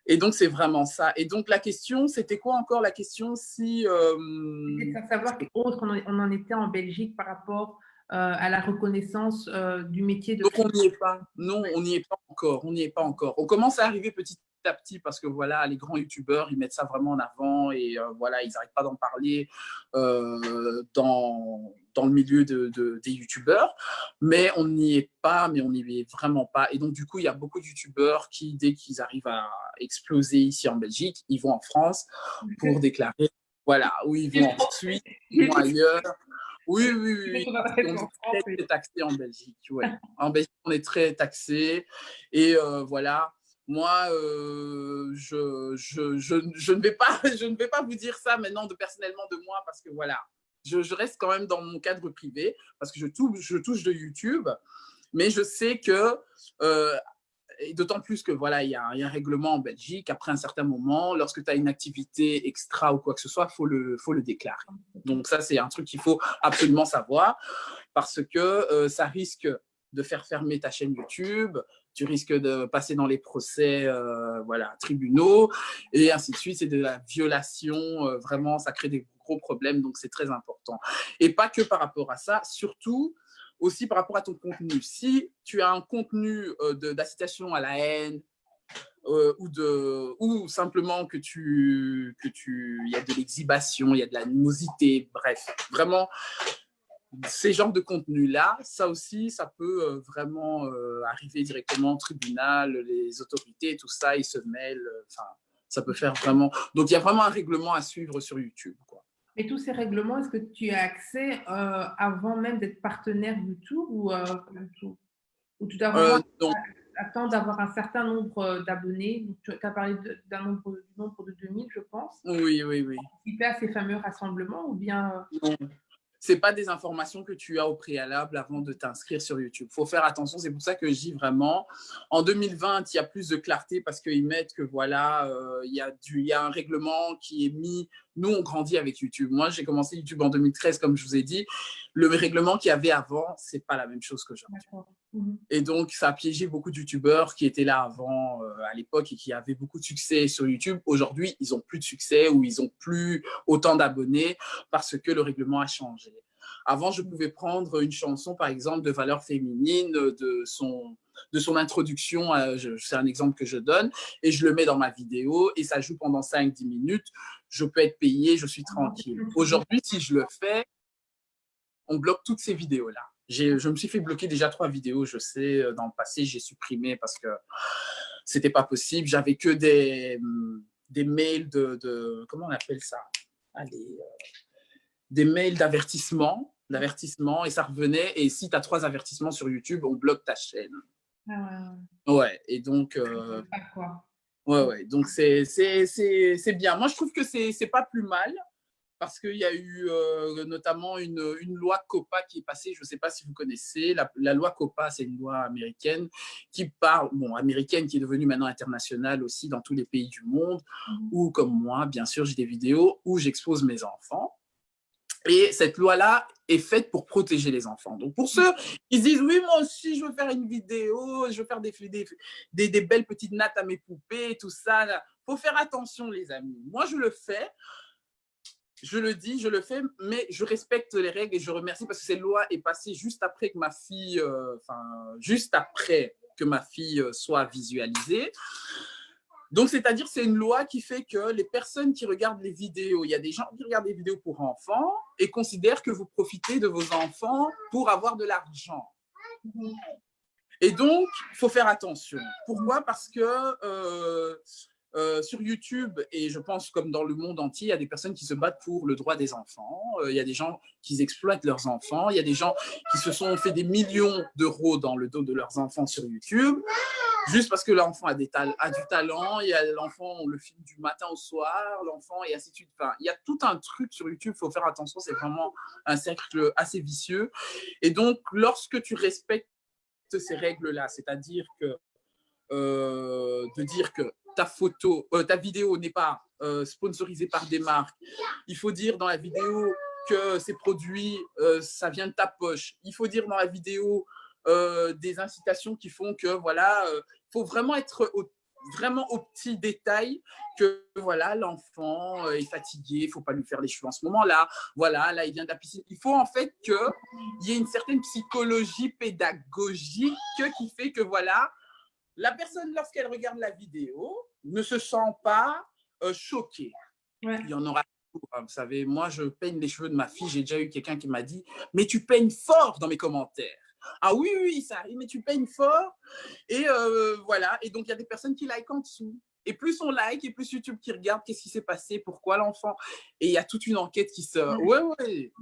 Et donc, c'est vraiment ça. Et donc, la question, c'était quoi encore la question si... C'était de savoir autre on en était en Belgique par rapport à la reconnaissance du métier de... Donc, on n'y est pas. Non, on n'y est pas encore. On n'y est pas encore. On commence à arriver petit à petit parce que voilà, les grands youtubeurs, ils mettent ça vraiment en avant et voilà, ils n'arrêtent pas d'en parler dans le milieu des youtubeurs. Mais on n'y est pas, mais on n'y est vraiment pas. Et donc, du coup, il y a beaucoup de youtubeurs qui, dès qu'ils arrivent à exploser ici en Belgique, ils vont en France pour déclarer, voilà, où ils vont ensuite, ils vont ailleurs. Oui, oui, oui, oui. On Parce adresse qu'on en est très, France, oui. très taxé en Belgique. Ouais. En Belgique, on est très taxé. Et voilà. Moi, je ne vais pas, je ne vais pas vous dire ça maintenant personnellement de moi parce que voilà, je reste quand même dans mon cadre privé parce que je touche de YouTube, mais je sais que euh, et d'autant plus que voilà, il y a un règlement en Belgique. Après un certain moment, lorsque tu as une activité extra ou quoi que ce soit, faut le déclarer. Donc ça, c'est un truc qu'il faut absolument savoir parce que ça risque de faire fermer ta chaîne YouTube, tu risques de passer dans les procès voilà, tribunaux et ainsi de suite. C'est de la violation, vraiment, ça crée des gros problèmes, donc c'est très important. Et pas que par rapport à ça, surtout aussi par rapport à ton contenu. Si tu as un contenu d'incitation à la haine, ou simplement il y a de l'exhibition, il y a de l'animosité, bref, vraiment ces genres de contenus-là, ça aussi, ça peut vraiment arriver directement au tribunal, les autorités, tout ça, ils se mêlent, enfin, ça peut faire vraiment. Donc il y a vraiment un règlement à suivre sur YouTube, quoi. Mais tous ces règlements, est-ce que tu as accès avant même d'être partenaire YouTube pas du tout? Ou tu dois vraiment Non, attendre d'avoir un certain nombre d'abonnés? Tu as parlé du nombre de 2000, je pense, oui, oui, oui. participer à ces fameux rassemblements ou bien Non, c'est pas des informations que tu as au préalable avant de t'inscrire sur YouTube. Il faut faire attention. C'est pour ça que je dis vraiment, en 2020, il y a plus de clarté parce qu'ils mettent que voilà, il y a un règlement qui est mis. Nous, on grandit avec YouTube. Moi, j'ai commencé YouTube en 2013, comme je vous ai dit. Le règlement qu'il y avait avant, c'est pas la même chose qu'aujourd'hui. d'accord. Mhm. Et donc, ça a piégé beaucoup de youtubeurs qui étaient là avant, à l'époque, et qui avaient beaucoup de succès sur YouTube. Aujourd'hui, ils n'ont plus de succès ou ils n'ont plus autant d'abonnés parce que le règlement a changé. Avant, je pouvais prendre une chanson, par exemple, de valeur féminine, de son introduction, c'est un exemple que je donne, et je le mets dans ma vidéo, et ça joue pendant 5-10 minutes. Je peux être payé, je suis tranquille. Aujourd'hui, si je le fais, on bloque toutes ces vidéos-là. Je me suis fait bloquer déjà 3 vidéos, je sais, dans le passé, j'ai supprimé parce que c'était pas possible. J'avais que des mails comment on appelle ça? Allez, des mails d'avertissement, et ça revenait. Et si tu as 3 avertissements sur YouTube, on bloque ta chaîne. Ah, Ouais, et donc, pas quoi. ouais, ouais, donc c'est bien. Moi, je trouve que c'est pas plus mal. Parce qu'il y a eu notamment une loi COPPA qui est passée, je ne sais pas si vous connaissez, la loi COPPA, c'est une loi américaine qui parle, bon, américaine qui est devenue maintenant internationale aussi dans tous les pays du monde, où comme moi, bien sûr, j'ai des vidéos où j'expose mes enfants. Et cette loi-là est faite pour protéger les enfants. Donc pour ceux qui disent, oui, moi aussi, je veux faire une vidéo, je veux faire des belles petites nattes à mes poupées, tout ça, il faut faire attention, les amis. Moi, je le fais. Je le dis, je le fais, mais je respecte les règles et je remercie parce que cette loi est passée juste après que ma fille, juste après que ma fille soit visualisée. Donc, c'est-à-dire, c'est une loi qui fait que les personnes qui regardent les vidéos, il y a des gens qui regardent des vidéos pour enfants et considèrent que vous profitez de vos enfants pour avoir de l'argent. Et donc, il faut faire attention. Pourquoi? Parce que sur YouTube, et je pense comme dans le monde entier, il y a des personnes qui se battent pour le droit des enfants. Il y a des gens qui exploitent leurs enfants. Il y a des gens qui se sont fait des millions d'euros dans le dos de leurs enfants sur YouTube, juste parce que l'enfant a du talent. Il y a l'enfant, on le filme du matin au soir, l'enfant, et ainsi de suite. Enfin, il y a tout un truc sur YouTube, il faut faire attention. C'est vraiment un cercle assez vicieux. Et donc, lorsque tu respectes ces règles-là, c'est-à-dire que de dire que ta vidéo n'est pas sponsorisée par des marques. Il faut dire dans la vidéo que ces produits, ça vient de ta poche. Il faut dire dans la vidéo des incitations qui font que voilà, faut vraiment être vraiment aux petits détails que voilà, l'enfant est fatigué, il faut pas lui faire les cheveux en ce moment-là. Voilà, là il vient de la piscine. Il faut en fait qu'il y ait une certaine psychologie pédagogique qui fait que voilà, la personne, lorsqu'elle regarde la vidéo, ne se sent pas choquée. Ouais. Il y en aura beaucoup. Hein. Vous savez, moi, je peigne les cheveux de ma fille. J'ai déjà eu quelqu'un qui m'a dit « Mais tu peignes fort dans mes commentaires. » Ah oui, oui, ça arrive, mais tu peignes fort. Et voilà. Et donc, il y a des personnes qui like en dessous. Et plus on like, et plus YouTube qui regarde qu'est-ce qui s'est passé, pourquoi l'enfant. Et il y a toute une enquête qui se...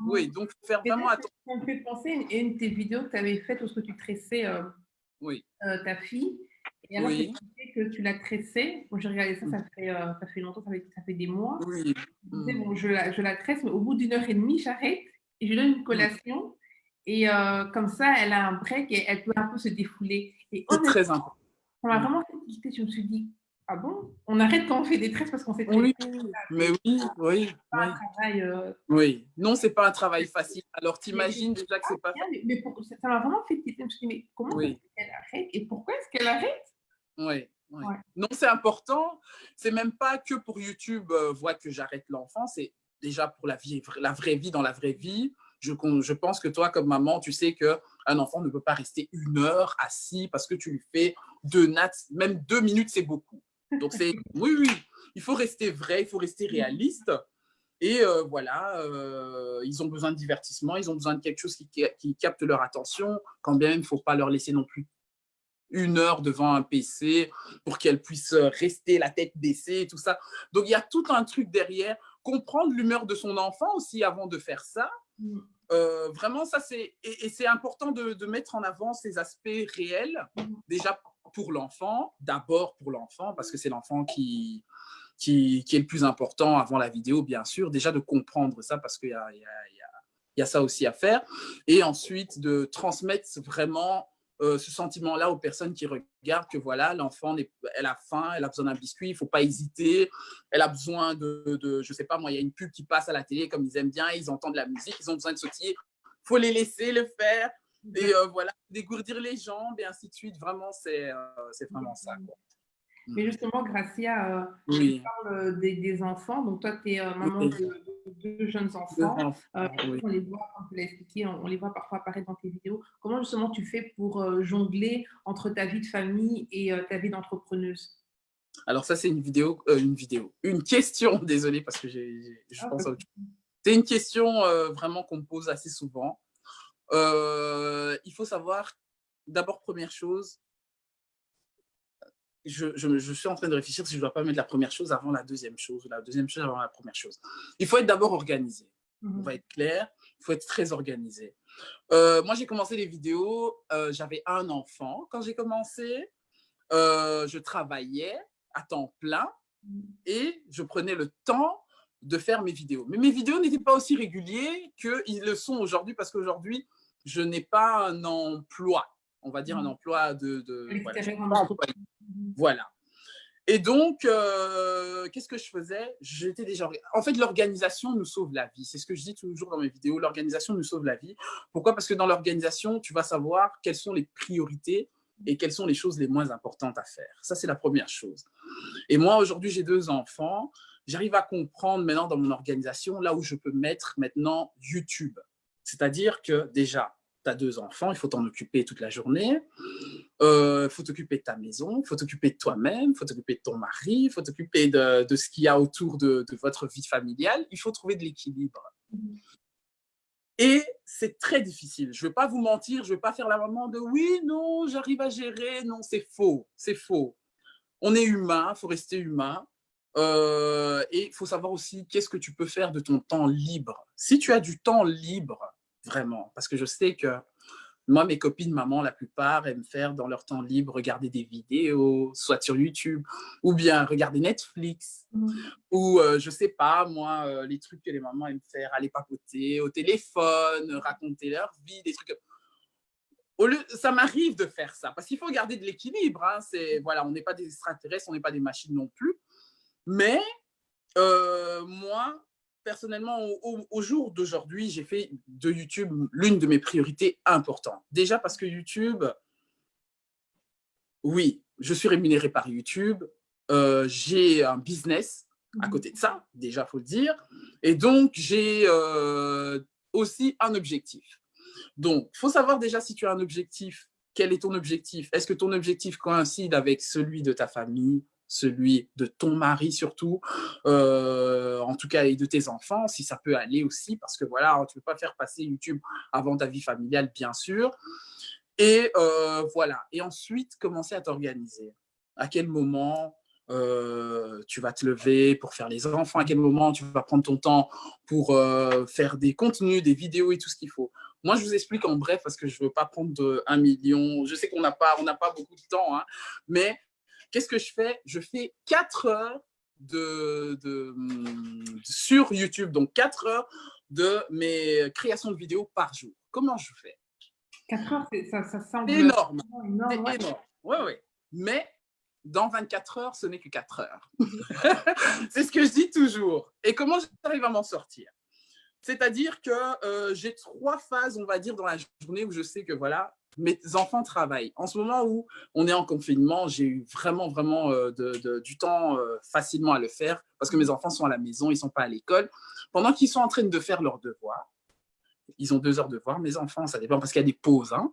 Oui. Donc, il faut faire Et vraiment là, attention. ça me fait penser à une de tes vidéos que tu avais faites où tu tressais Oui, ta fille. Et alors, tu oui, disais que tu la tressais. Bon, j'ai regardé ça, ça fait longtemps, ça fait des mois. oui. Tu disais, bon, je la tresse, mais au bout d'1 heure et demie, j'arrête et je lui donne une collation. Et comme ça, elle a un break et elle peut un peu se défouler. Et C'est honnêtement, très important. ça m'a vraiment fait tilter. Je me suis dit, ah bon, on arrête quand on fait des tresses parce qu'on sait tresser. Oui, mais oui. Pas un travail. Oui, non, c'est pas un travail facile. Alors, Mais, t'imagines déjà que c'est pas facile. ça m'a vraiment fait tilter. Je me suis dit, mais comment ça se Oui, fait qu'elle arrête et pourquoi est-ce qu'elle arrête? oui. Ouais. Non, c'est important. C'est même pas que pour YouTube, voit que j'arrête l'enfant. C'est déjà pour la vraie vie, dans la vraie vie. Je pense que toi, comme maman, tu sais qu'un enfant ne peut pas rester 1 heure assis parce que tu lui fais 2 nattes. Même 2 minutes, c'est beaucoup. Donc, oui, il faut rester vrai, il faut rester réaliste. Et voilà, ils ont besoin de divertissement, ils ont besoin de quelque chose qui capte leur attention, quand bien même il ne faut pas leur laisser non plus 1 heure devant un PC pour qu'elles puissent rester la tête baissée et tout ça. Donc il y a tout un truc derrière, comprendre l'humeur de son enfant aussi avant de faire ça. Vraiment, ça et c'est important de mettre en avant ces aspects réels, déjà pour l'enfant, d'abord pour l'enfant, parce que c'est l'enfant qui est le plus important avant la vidéo, bien sûr. Déjà de comprendre ça, parce qu'il y a ça aussi à faire. Et ensuite de transmettre vraiment ce sentiment-là aux personnes qui regardent, que voilà, l'enfant, elle a faim, elle a besoin d'un biscuit, il ne faut pas hésiter. Elle a besoin je ne sais pas, moi, il y a une pub qui passe à la télé, comme ils aiment bien, ils entendent la musique, ils ont besoin de sautiller. Il faut les laisser le faire. Et voilà, dégourdir les jambes et ainsi de suite. Vraiment, c'est vraiment ça, quoi. Mais justement, Gracia, tu Oui. parles des enfants. Donc, toi, tu es maman Oui. de 2 jeunes Deux enfants. enfants, oui. On les voit, comme tu l'as expliqué, on les voit parfois apparaître dans tes vidéos. Comment justement tu fais pour jongler entre ta vie de famille et ta vie d'entrepreneuse? Alors ça, c'est une question, désolé parce que je Ah, pense à autre chose. C'est une question vraiment qu'on me pose assez souvent. Il faut savoir, d'abord, première chose, je suis en train de réfléchir si je ne dois pas mettre la première chose avant la deuxième chose, ou la deuxième chose avant la première chose. Il faut être d'abord organisé. On va être clair, il faut être très organisé. Moi, j'ai commencé les vidéos, j'avais un enfant quand j'ai commencé. Je travaillais à temps plein et je prenais le temps de faire mes vidéos. Mais mes vidéos n'étaient pas aussi réguliers qu'ils le sont aujourd'hui parce qu'aujourd'hui, je n'ai pas un emploi, on va dire un emploi voilà, je suis pas employé. Voilà. Et donc, qu'est-ce que je faisais? J'étais déjà... En fait, l'organisation nous sauve la vie. C'est ce que je dis toujours dans mes vidéos. L'organisation nous sauve la vie. Pourquoi? Parce que dans l'organisation, tu vas savoir quelles sont les priorités et quelles sont les choses les moins importantes à faire. Ça, c'est la première chose. Et moi, aujourd'hui, j'ai 2 enfants. J'arrive à comprendre maintenant dans mon organisation là où je peux mettre maintenant YouTube. C'est-à-dire que déjà, tu as 2 enfants, il faut t'en occuper toute la journée. Il faut t'occuper de ta maison, il faut t'occuper de toi-même, il faut t'occuper de ton mari, il faut t'occuper de ce qu'il y a autour de votre vie familiale. Il faut trouver de l'équilibre. Et c'est très difficile. Je ne vais pas vous mentir, je ne vais pas faire la maman de oui, non, j'arrive à gérer. Non, c'est faux. C'est faux. On est humain, il faut rester humain. Et il faut savoir aussi qu'est-ce que tu peux faire de ton temps libre. Si tu as du temps libre, vraiment, parce que je sais que moi, mes copines, maman, la plupart aiment faire dans leur temps libre, regarder des vidéos, soit sur YouTube, ou bien regarder Netflix, ou je sais pas, moi, les trucs que les mamans aiment faire, aller papoter au téléphone, raconter leur vie, des trucs. Ça m'arrive de faire ça, parce qu'il faut garder de l'équilibre. Hein, voilà, on n'est pas des extraterrestres, on n'est pas des machines non plus. Mais moi, personnellement, au jour d'aujourd'hui, j'ai fait de YouTube l'une de mes priorités importantes. Déjà parce que YouTube, oui, je suis rémunéré par YouTube. J'ai un business à côté de ça, déjà, il faut le dire. Et donc, j'ai aussi un objectif. Donc, il faut savoir déjà si tu as un objectif, quel est ton objectif? Est-ce que ton objectif coïncide avec celui de ta famille, celui de ton mari surtout, en tout cas, et de tes enfants, si ça peut aller aussi, parce que voilà, tu ne peux pas faire passer YouTube avant ta vie familiale, bien sûr. Et voilà. Et ensuite, commencer à t'organiser. À quel moment tu vas te lever pour faire les enfants, à quel moment tu vas prendre ton temps pour faire des contenus, des vidéos et tout ce qu'il faut. Moi, je vous explique en bref parce que je ne veux pas prendre 1 million. Je sais qu'on n'a pas beaucoup de temps, hein, mais qu'est-ce que je fais? Je fais 4 heures sur YouTube, donc 4 heures de mes créations de vidéos par jour. Comment je fais? 4 heures, ça semble énorme. énorme. C'est énorme. Ouais, ouais. Mais dans 24 heures, ce n'est que 4 heures. C'est ce que je dis toujours. Et comment j'arrive à m'en sortir? C'est-à-dire que j'ai 3 phases, on va dire, dans la journée où je sais que voilà, mes enfants travaillent. En ce moment où on est en confinement, j'ai eu vraiment du temps facilement à le faire parce que mes enfants sont à la maison, ils ne sont pas à l'école. Pendant qu'ils sont en train de faire leurs devoirs, ils ont 2 heures de devoir, mes enfants, ça dépend parce qu'il y a des pauses. Hein.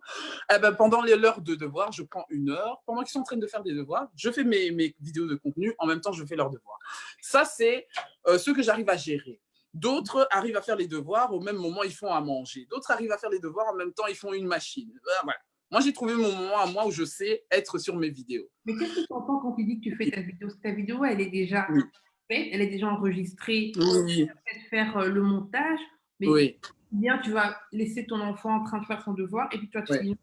Eh ben, pendant l'heure de devoir, je prends 1 heure. Pendant qu'ils sont en train de faire des devoirs, je fais mes vidéos de contenu. En même temps, je fais leurs devoirs. Ça, c'est ce que j'arrive à gérer. D'autres arrivent à faire les devoirs au même moment, ils font à manger. D'autres arrivent à faire les devoirs en même temps, ils font une machine. Voilà. Moi, j'ai trouvé mon moment à moi où je sais être sur mes vidéos. Mais qu'est-ce que tu entends quand tu dis que tu fais ta vidéo? Ta vidéo, elle est déjà faite, elle est déjà enregistrée. Oui. Tu vas peut-être faire le montage, mais oui. bien tu vas laisser ton enfant en train de faire son devoir et puis tu vas te filmer.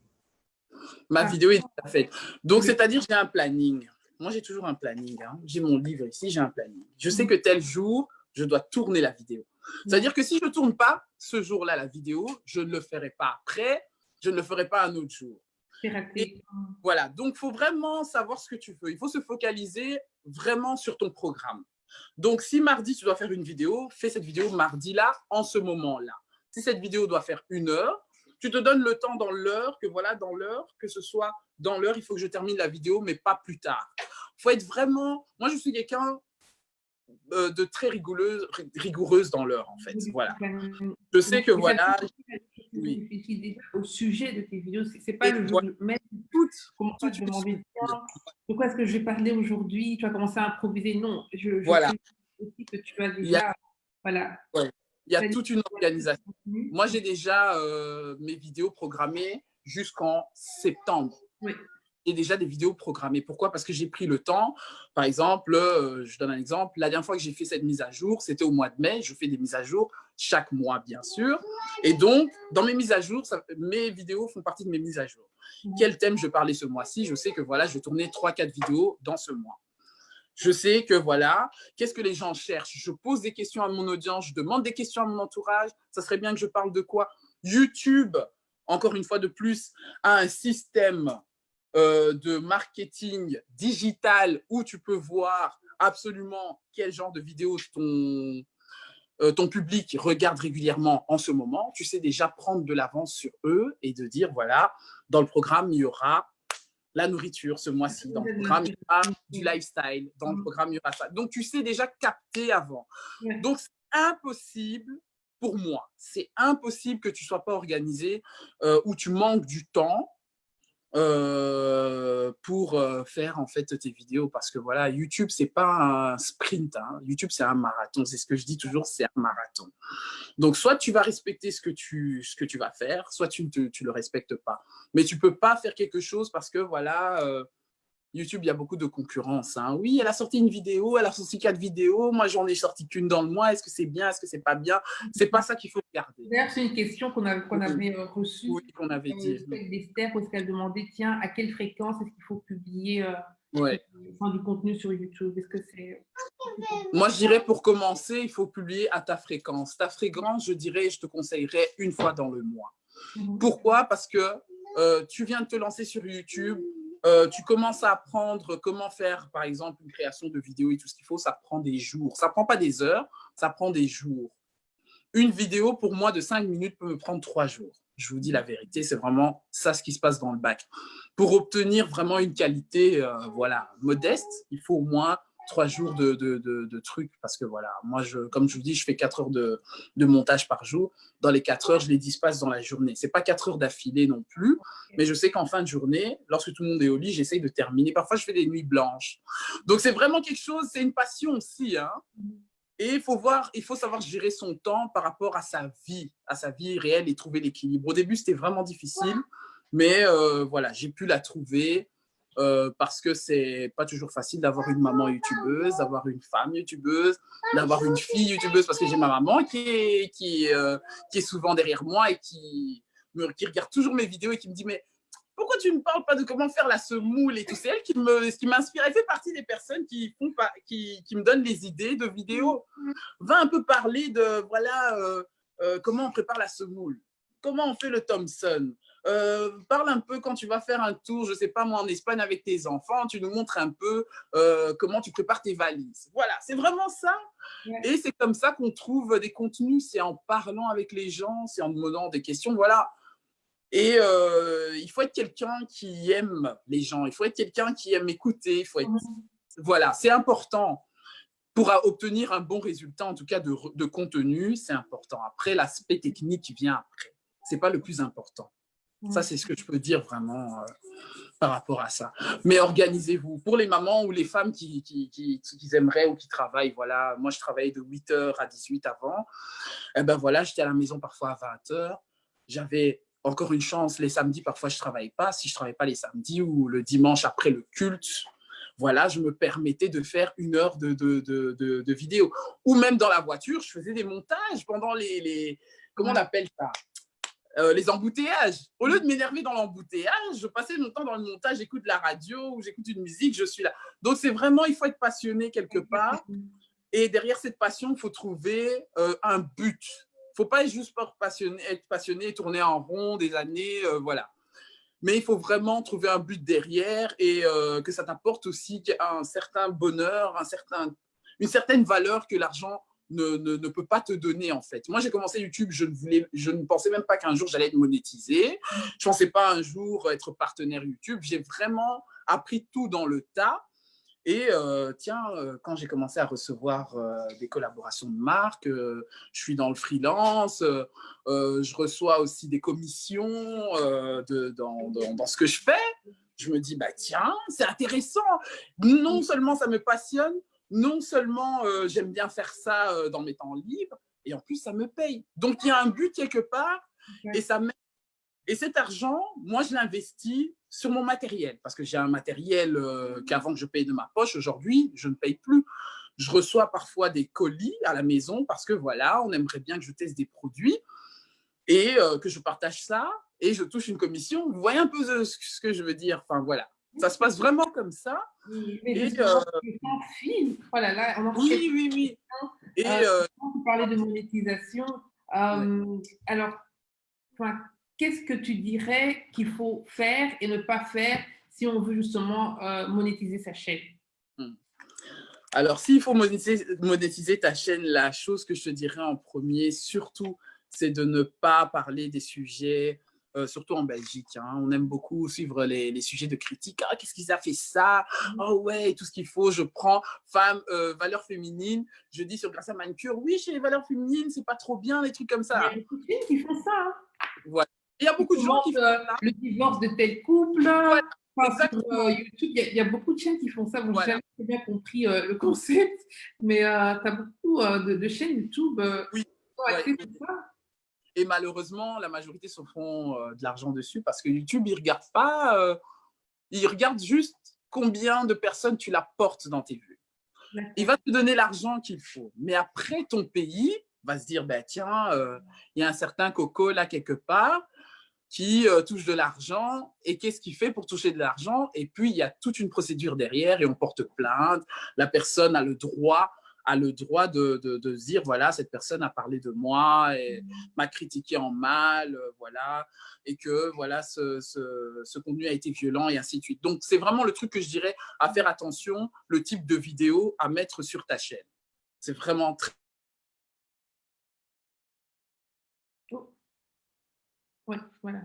Ma vidéo est déjà faite. Donc, c'est-à-dire, j'ai un planning. Moi, j'ai toujours un planning. Hein. J'ai mon livre ici, j'ai un planning. Je sais que tel jour, je dois tourner la vidéo. C'est-à-dire que si je ne tourne pas ce jour-là la vidéo, je ne le ferai pas après, je ne le ferai pas un autre jour. Et voilà, donc il faut vraiment savoir ce que tu veux. Il faut se focaliser vraiment sur ton programme. Donc, si mardi, tu dois faire une vidéo, fais cette vidéo mardi-là, en ce moment-là. Si cette vidéo doit faire 1 heure, tu te donnes le temps dans l'heure, que ce soit dans l'heure, il faut que je termine la vidéo, mais pas plus tard. Il faut être vraiment... Moi, je suis quelqu'un de très rigoureuse dans l'heure, en fait. Voilà. Je sais que voilà... Oui. Au sujet de tes vidéos, c'est pas le jour même comment tu vas te demander de quoi est-ce que je vais parler aujourd'hui, tu vas commencer à improviser. Non, je sais aussi que tu as déjà... Voilà. Ouais. Il y a toute une organisation. Moi, j'ai déjà mes vidéos programmées jusqu'en septembre. Oui. Et déjà des vidéos programmées. Pourquoi? Parce que j'ai pris le temps. Par exemple, je donne un exemple. La dernière fois que j'ai fait cette mise à jour, c'était au mois de mai. Je fais des mises à jour chaque mois, bien sûr. Et donc, dans mes mises à jour, mes vidéos font partie de mes mises à jour. Quel thème je parlais ce mois-ci? Je sais que voilà, je vais tourner 3-4 vidéos dans ce mois. Je sais que voilà, qu'est-ce que les gens cherchent? Je pose des questions à mon audience, je demande des questions à mon entourage. Ça serait bien que je parle de quoi? YouTube, encore une fois de plus, a un système de marketing digital où tu peux voir absolument quel genre de vidéos ton public regarde régulièrement en ce moment. Tu sais déjà prendre de l'avance sur eux et de dire, voilà, dans le programme, il y aura la nourriture ce mois-ci. Dans le programme, il y aura du lifestyle. Dans le programme, il y aura ça. Donc, tu sais déjà capter avant. Donc, c'est impossible pour moi. C'est impossible que tu ne sois pas organisé ou tu manques du temps pour faire en fait tes vidéos parce que voilà, YouTube, c'est pas un sprint. Hein. YouTube, c'est un marathon. C'est ce que je dis toujours, c'est un marathon. Donc, soit tu vas respecter ce que tu vas faire, soit tu le respectes pas. Mais tu peux pas faire quelque chose parce que, voilà, YouTube, il y a beaucoup de concurrence. Hein. Oui, elle a sorti une vidéo, elle a sorti 4 vidéos. Moi, j'en ai sorti qu'une dans le mois. Est-ce que c'est bien? Est-ce que c'est pas bien? C'est pas ça qu'il faut regarder. D'ailleurs, c'est une question qu'on avait reçue. Oui, qu'on avait dit. D'Esther, parce qu'elle demandait, tiens, à quelle fréquence est-ce qu'il faut publier du contenu sur YouTube? Est-ce que c'est... Moi, je dirais pour commencer, il faut publier à ta fréquence. Ta fréquence, je dirais, je te conseillerais 1 fois dans le mois. Pourquoi? Parce que tu viens de te lancer sur YouTube, tu commences à apprendre comment faire, par exemple, une création de vidéo et tout ce qu'il faut, ça prend des jours. Ça ne prend pas des heures, ça prend des jours. Une vidéo, pour moi, de 5 minutes peut me prendre 3 jours. Je vous dis la vérité, c'est vraiment ça ce qui se passe dans le bac. Pour obtenir vraiment une qualité modeste, il faut au moins 3 jours de trucs parce que voilà, moi, comme je vous dis, je fais 4 heures de montage par jour. Dans les 4 heures, je les dispasse dans la journée. Ce n'est pas 4 heures d'affilée non plus, mais je sais qu'en fin de journée, lorsque tout le monde est au lit, j'essaye de terminer. Parfois, je fais des nuits blanches. Donc, c'est vraiment quelque chose, c'est une passion aussi, hein. Et il faut savoir gérer son temps par rapport à sa vie réelle et trouver l'équilibre. Au début, c'était vraiment difficile, mais voilà, j'ai pu la trouver. parce que c'est pas toujours facile d'avoir une maman youtubeuse, d'avoir une femme youtubeuse, d'avoir une fille youtubeuse, parce que j'ai ma maman qui est souvent derrière moi et qui regarde toujours mes vidéos et qui me dit mais pourquoi tu ne parles pas de comment faire la semoule et tout. C'est elle qui m'inspire. Elle fait partie des personnes qui me donnent les idées de vidéos. Va un peu parler de voilà comment on prépare la semoule, comment on fait le Thompson. Parle un peu quand tu vas faire un tour, je sais pas moi, en Espagne avec tes enfants, tu nous montres un peu comment tu prépares tes valises. Voilà, c'est vraiment ça. Ouais. Et c'est comme ça qu'on trouve des contenus, c'est en parlant avec les gens, c'est en demandant des questions, voilà. Et il faut être quelqu'un qui aime les gens, il faut être quelqu'un qui aime écouter, il faut être... Voilà, c'est important. Pour obtenir un bon résultat, en tout cas de contenu, c'est important. Après, l'aspect technique vient après. Ce n'est pas le plus important. Ça, c'est ce que je peux dire vraiment par rapport à ça. Mais organisez-vous. Pour les mamans ou les femmes qui aimeraient ou qui travaillent, voilà, moi, je travaillais de 8h à 18h avant. Et ben voilà, j'étais à la maison parfois à 20h. J'avais encore une chance, les samedis, parfois, je ne travaille pas. Si je ne travaille pas les samedis ou le dimanche après le culte, voilà, je me permettais de faire 1 heure de vidéo. Ou même dans la voiture, je faisais des montages pendant comment on appelle ça, les embouteillages. Au lieu de m'énerver dans l'embouteillage, je passais mon temps dans le montage, j'écoute la radio ou j'écoute une musique, je suis là. Donc, c'est vraiment, il faut être passionné quelque part. Et derrière cette passion, il faut trouver un but. Il ne faut pas juste être passionné et tourner en rond des années, voilà. Mais il faut vraiment trouver un but derrière et que ça t'apporte aussi un certain bonheur, une certaine valeur que l'argent ne peut pas te donner en fait. Moi, j'ai commencé YouTube, je ne pensais même pas qu'un jour j'allais être monétisé. Je ne pensais pas un jour être partenaire YouTube. J'ai vraiment appris tout dans le tas. Et quand j'ai commencé à recevoir des collaborations de marques, je suis dans le freelance, je reçois aussi des commissions dans ce que je fais. Je me dis, bah tiens, c'est intéressant. Non seulement ça me passionne, non seulement j'aime bien faire ça dans mes temps libres, et en plus ça me paye. Donc il y a un but quelque part, et ça m'aide. Et cet argent, moi, je l'investis sur mon matériel parce que j'ai un matériel qu'avant que je paye de ma poche. Aujourd'hui, je ne paye plus. Je reçois parfois des colis à la maison parce que voilà, on aimerait bien que je teste des produits et que je partage ça et je touche une commission. Vous voyez un peu ce que je veux dire. Enfin, voilà. Ça se passe vraiment comme ça. Oui, mais justement, oh là là, on en oui, oui, oui. Et vous parlez de monétisation. Alors, qu'est-ce que tu dirais qu'il faut faire et ne pas faire si on veut justement monétiser sa chaîne? Alors, s'il faut monétiser ta chaîne, la chose que je te dirais en premier, surtout, c'est de ne pas parler des sujets, surtout en Belgique. Hein. On aime beaucoup suivre les sujets de critique. Ah, qu'est-ce qu'ils a fait ça? Oh ouais, tout ce qu'il faut. Je prends valeurs féminines. Je dis sur Grâce à Manicure, oui, chez les valeurs féminines, c'est pas trop bien, les trucs comme ça. Il y a beaucoup de filles qui font ça. Hein. Voilà. Il y a beaucoup de gens qui font ça. Le divorce de tel couple. Voilà. Exactement. Sur YouTube, il y a beaucoup de chaînes qui font ça. Bon, voilà. J'ai jamais très bien compris le concept, mais tu as beaucoup de chaînes YouTube qui sont axées sur ça. Et malheureusement, la majorité se font de l'argent dessus parce que YouTube, il regarde pas, il regarde juste combien de personnes tu l'apportes dans tes vues. Il va te donner l'argent qu'il faut. Mais après, ton pays va se dire, ben, tiens, il y a un certain coco là quelque part qui touche de l'argent. Et qu'est-ce qu'il fait pour toucher de l'argent? Et puis, il y a toute une procédure derrière et on porte plainte. La personne a le droit de se dire, voilà, cette personne a parlé de moi et m'a critiqué en mal, voilà, et que voilà, ce contenu a été violent et ainsi de suite. Donc, c'est vraiment le truc que je dirais à faire attention, le type de vidéo à mettre sur ta chaîne. C'est vraiment très... Ouais, voilà.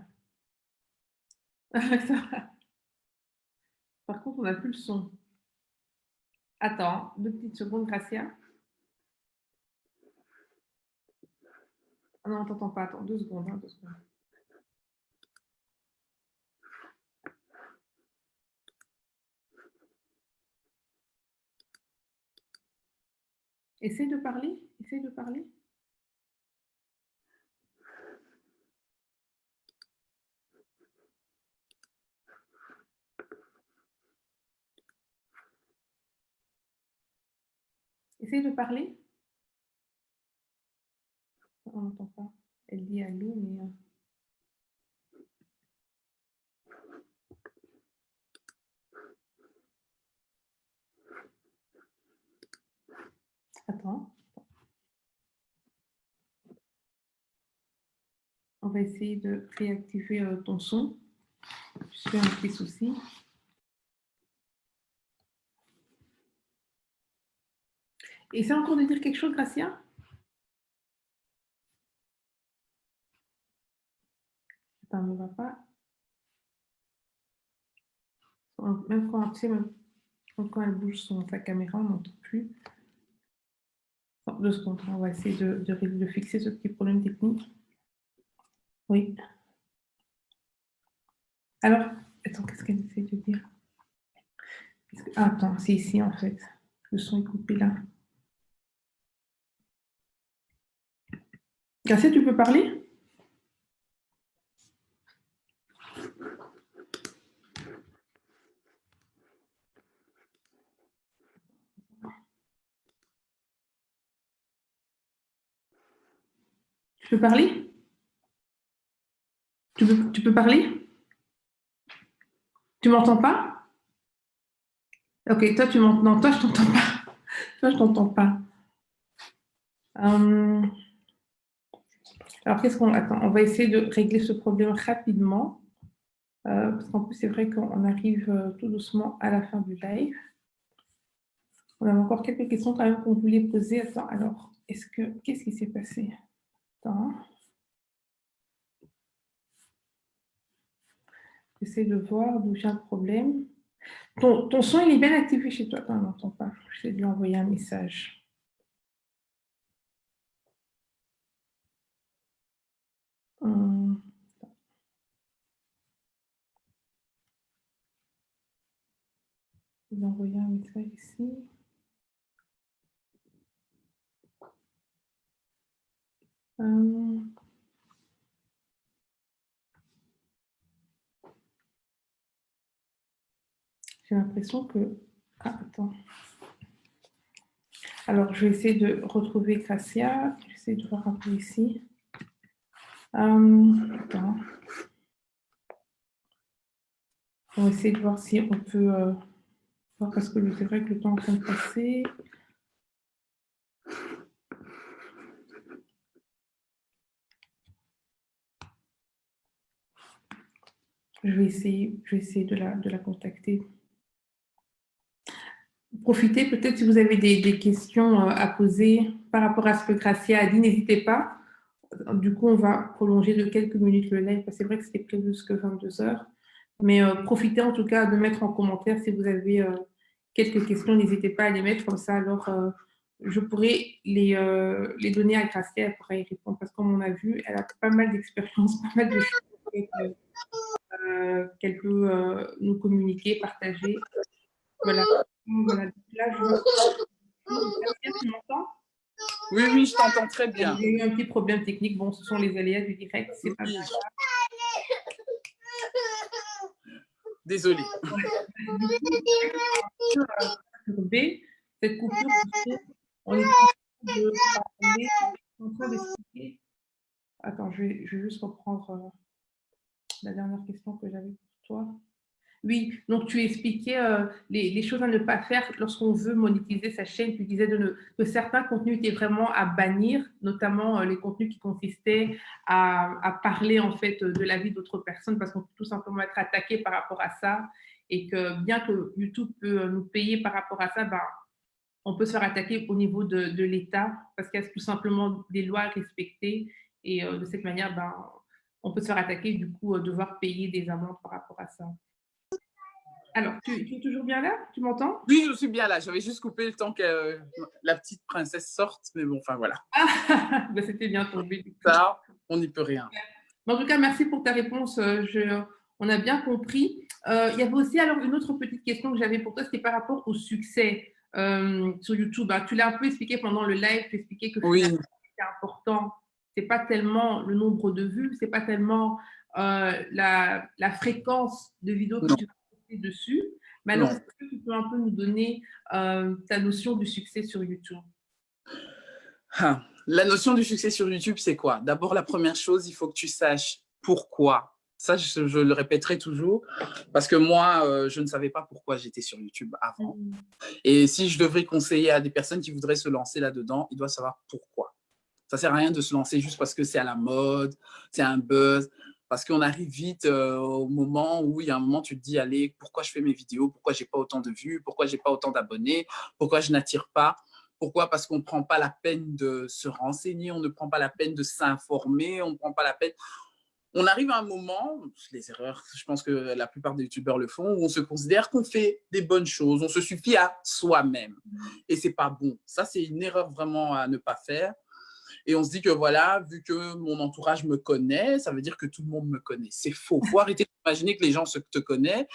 Par contre, on n'a plus le son. Attends, 2 petites secondes, Gracia. Ah non, on ne t'entend pas. Attends, 2 secondes. Hein, 2 secondes. Essaye de parler. Essaye de parler. Essaye de parler. On n'entend pas. Elle dit allô, mais... Attends. On va essayer de réactiver ton son. Je fais un petit souci. Essaie encore de dire quelque chose, Gracia. Ça ne va pas. Même quand, tu sais, même quand elle bouge sa caméra, on n'entend plus. Attends, 2 secondes, on va essayer de fixer ce petit problème technique. Oui. Alors, attends, qu'est-ce qu'elle essaie de dire? Ah, attends, c'est ici en fait. Le son est coupé là. Gracia, tu peux parler? Tu peux parler? Tu peux parler? Tu m'entends pas? Ok, toi tu m'entends. Non, toi je t'entends pas. Toi je t'entends pas. Alors qu'est-ce qu'on... Attends, on va essayer de régler ce problème rapidement. Parce qu'en plus c'est vrai qu'on arrive tout doucement à la fin du live. On avait encore quelques questions quand même qu'on voulait poser. Attends, alors, qu'est-ce qui s'est passé? Attends. J'essaie de voir d'où vient le problème. Ton son, il est bien activé chez toi. Attends, on n'entend pas. J'essaie de lui envoyer un message. Je vais envoyer un message ici. J'ai l'impression que... Ah, attends. Alors, je vais essayer de retrouver Gracia. Je vais essayer de voir un peu ici. Attends. On va essayer de voir si on peut... voir parce que c'est vrai que le temps est en train de passer. Je vais essayer de la contacter. Profitez, peut-être si vous avez des questions à poser par rapport à ce que Gracia a dit, n'hésitez pas. Du coup, on va prolonger de quelques minutes le live, parce que c'est vrai que c'était prévu jusqu'à 22 heures. Mais profitez en tout cas de mettre en commentaire si vous avez quelques questions, n'hésitez pas à les mettre comme ça. Alors, je pourrais les donner à Gracia, elle pourra y répondre, parce que comme on a vu, elle a pas mal d'expérience, pas mal de choses qu'elle peut nous communiquer, partager. Voilà. Voilà. Là, je vois. Gracia, tu m'entends? Oui, oui, je t'entends très bien. J'ai eu un petit problème technique. Bon, ce sont les aléas du direct, c'est pas grave. Désolée. Ouais. Cette coupure, on est en train d'expliquer. Attends, je vais juste reprendre la dernière question que j'avais pour toi. Oui, donc tu expliquais les choses à ne pas faire lorsqu'on veut monétiser sa chaîne. Tu disais que certains contenus étaient vraiment à bannir, notamment les contenus qui consistaient à parler en fait de la vie d'autres personnes parce qu'on peut tout simplement être attaqué par rapport à ça et que bien que YouTube peut nous payer par rapport à ça, ben, on peut se faire attaquer au niveau de l'État parce qu'il y a tout simplement des lois à respecter et de cette manière, ben, on peut se faire attaquer du coup devoir payer des amendes par rapport à ça. Alors, tu es toujours bien là? Tu m'entends? Oui, je suis bien là. J'avais juste coupé le temps que la petite princesse sorte, mais bon, enfin voilà. Ah, ben, c'était bien tombé. Ça, on n'y peut rien. En tout cas, merci pour ta réponse. On a bien compris. Il y avait aussi alors une autre petite question que j'avais pour toi, c'était par rapport au succès sur YouTube. Tu l'as un peu expliqué pendant le live, tu expliquais que oui. c'est important. C'est pas tellement le nombre de vues, c'est pas tellement la fréquence de vidéos que tu vas poster dessus. Mais alors, est-ce que tu peux un peu nous donner ta notion du succès sur YouTube? Ah, la notion du succès sur YouTube, c'est quoi? D'abord, la première chose, il faut que tu saches pourquoi. Ça, je le répéterai toujours, parce que moi, je ne savais pas pourquoi j'étais sur YouTube avant. Et si je devrais conseiller à des personnes qui voudraient se lancer là-dedans, ils doivent savoir pourquoi. Ça ne sert à rien de se lancer juste parce que c'est à la mode, c'est un buzz, parce qu'on arrive vite au moment où il y a un moment, tu te dis, allez, pourquoi je fais mes vidéos, pourquoi j'ai pas autant de vues, pourquoi j'ai pas autant d'abonnés, pourquoi je n'attire pas. Pourquoi? Parce qu'on ne prend pas la peine de se renseigner, on ne prend pas la peine de s'informer, on ne prend pas la peine. On arrive à un moment, les erreurs, je pense que la plupart des youtubeurs le font, où on se considère qu'on fait des bonnes choses, on se suffit à soi-même. Et c'est pas bon. Ça, c'est une erreur vraiment à ne pas faire. Et on se dit que voilà, vu que mon entourage me connaît, ça veut dire que tout le monde me connaît. C'est faux. Il faut arrêter d'imaginer que les gens te connaissent.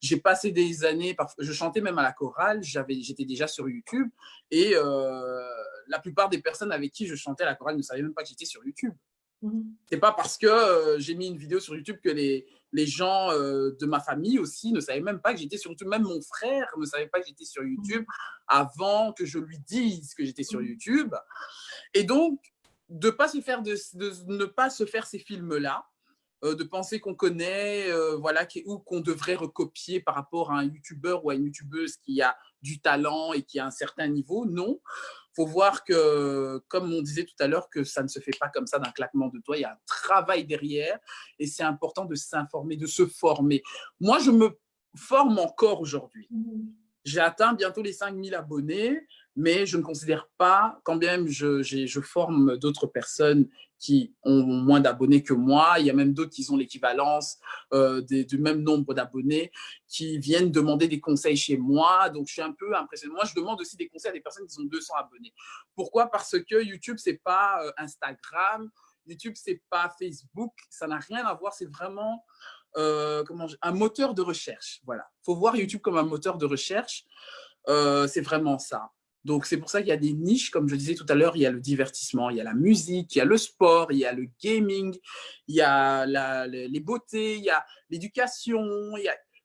J'ai passé des années, je chantais même à la chorale, j'étais déjà sur YouTube et la plupart des personnes avec qui je chantais à la chorale ne savaient même pas que j'étais sur YouTube. C'est pas parce que j'ai mis une vidéo sur YouTube que les gens de ma famille aussi ne savaient même pas que j'étais sur YouTube. Même mon frère ne savait pas que j'étais sur YouTube avant que je lui dise que j'étais sur YouTube. Et donc, de ne pas se faire ces films-là, de penser qu'on connaît, voilà, ou qu'on devrait recopier par rapport à un youtubeur ou à une youtubeuse qui a du talent et qui a un certain niveau. Non, il faut voir que, comme on disait tout à l'heure, que ça ne se fait pas comme ça d'un claquement de doigts. Il y a un travail derrière et c'est important de s'informer, de se former. Moi, je me forme encore aujourd'hui. J'ai atteint bientôt les 5000 abonnés, mais je ne considère pas, quand bien même je forme d'autres personnes qui ont moins d'abonnés que moi, il y a même d'autres qui ont l'équivalence du même nombre d'abonnés, qui viennent demander des conseils chez moi, donc je suis un peu impressionné. Moi, je demande aussi des conseils à des personnes qui ont 200 abonnés. Pourquoi? Parce que YouTube, c'est pas Instagram, YouTube, c'est pas Facebook, ça n'a rien à voir, c'est vraiment un moteur de recherche. Voilà. Il faut voir YouTube comme un moteur de recherche. C'est vraiment ça. Donc, c'est pour ça qu'il y a des niches, comme je disais tout à l'heure, il y a le divertissement, il y a la musique, il y a le sport, il y a le gaming, il y a les beautés, il y a l'éducation.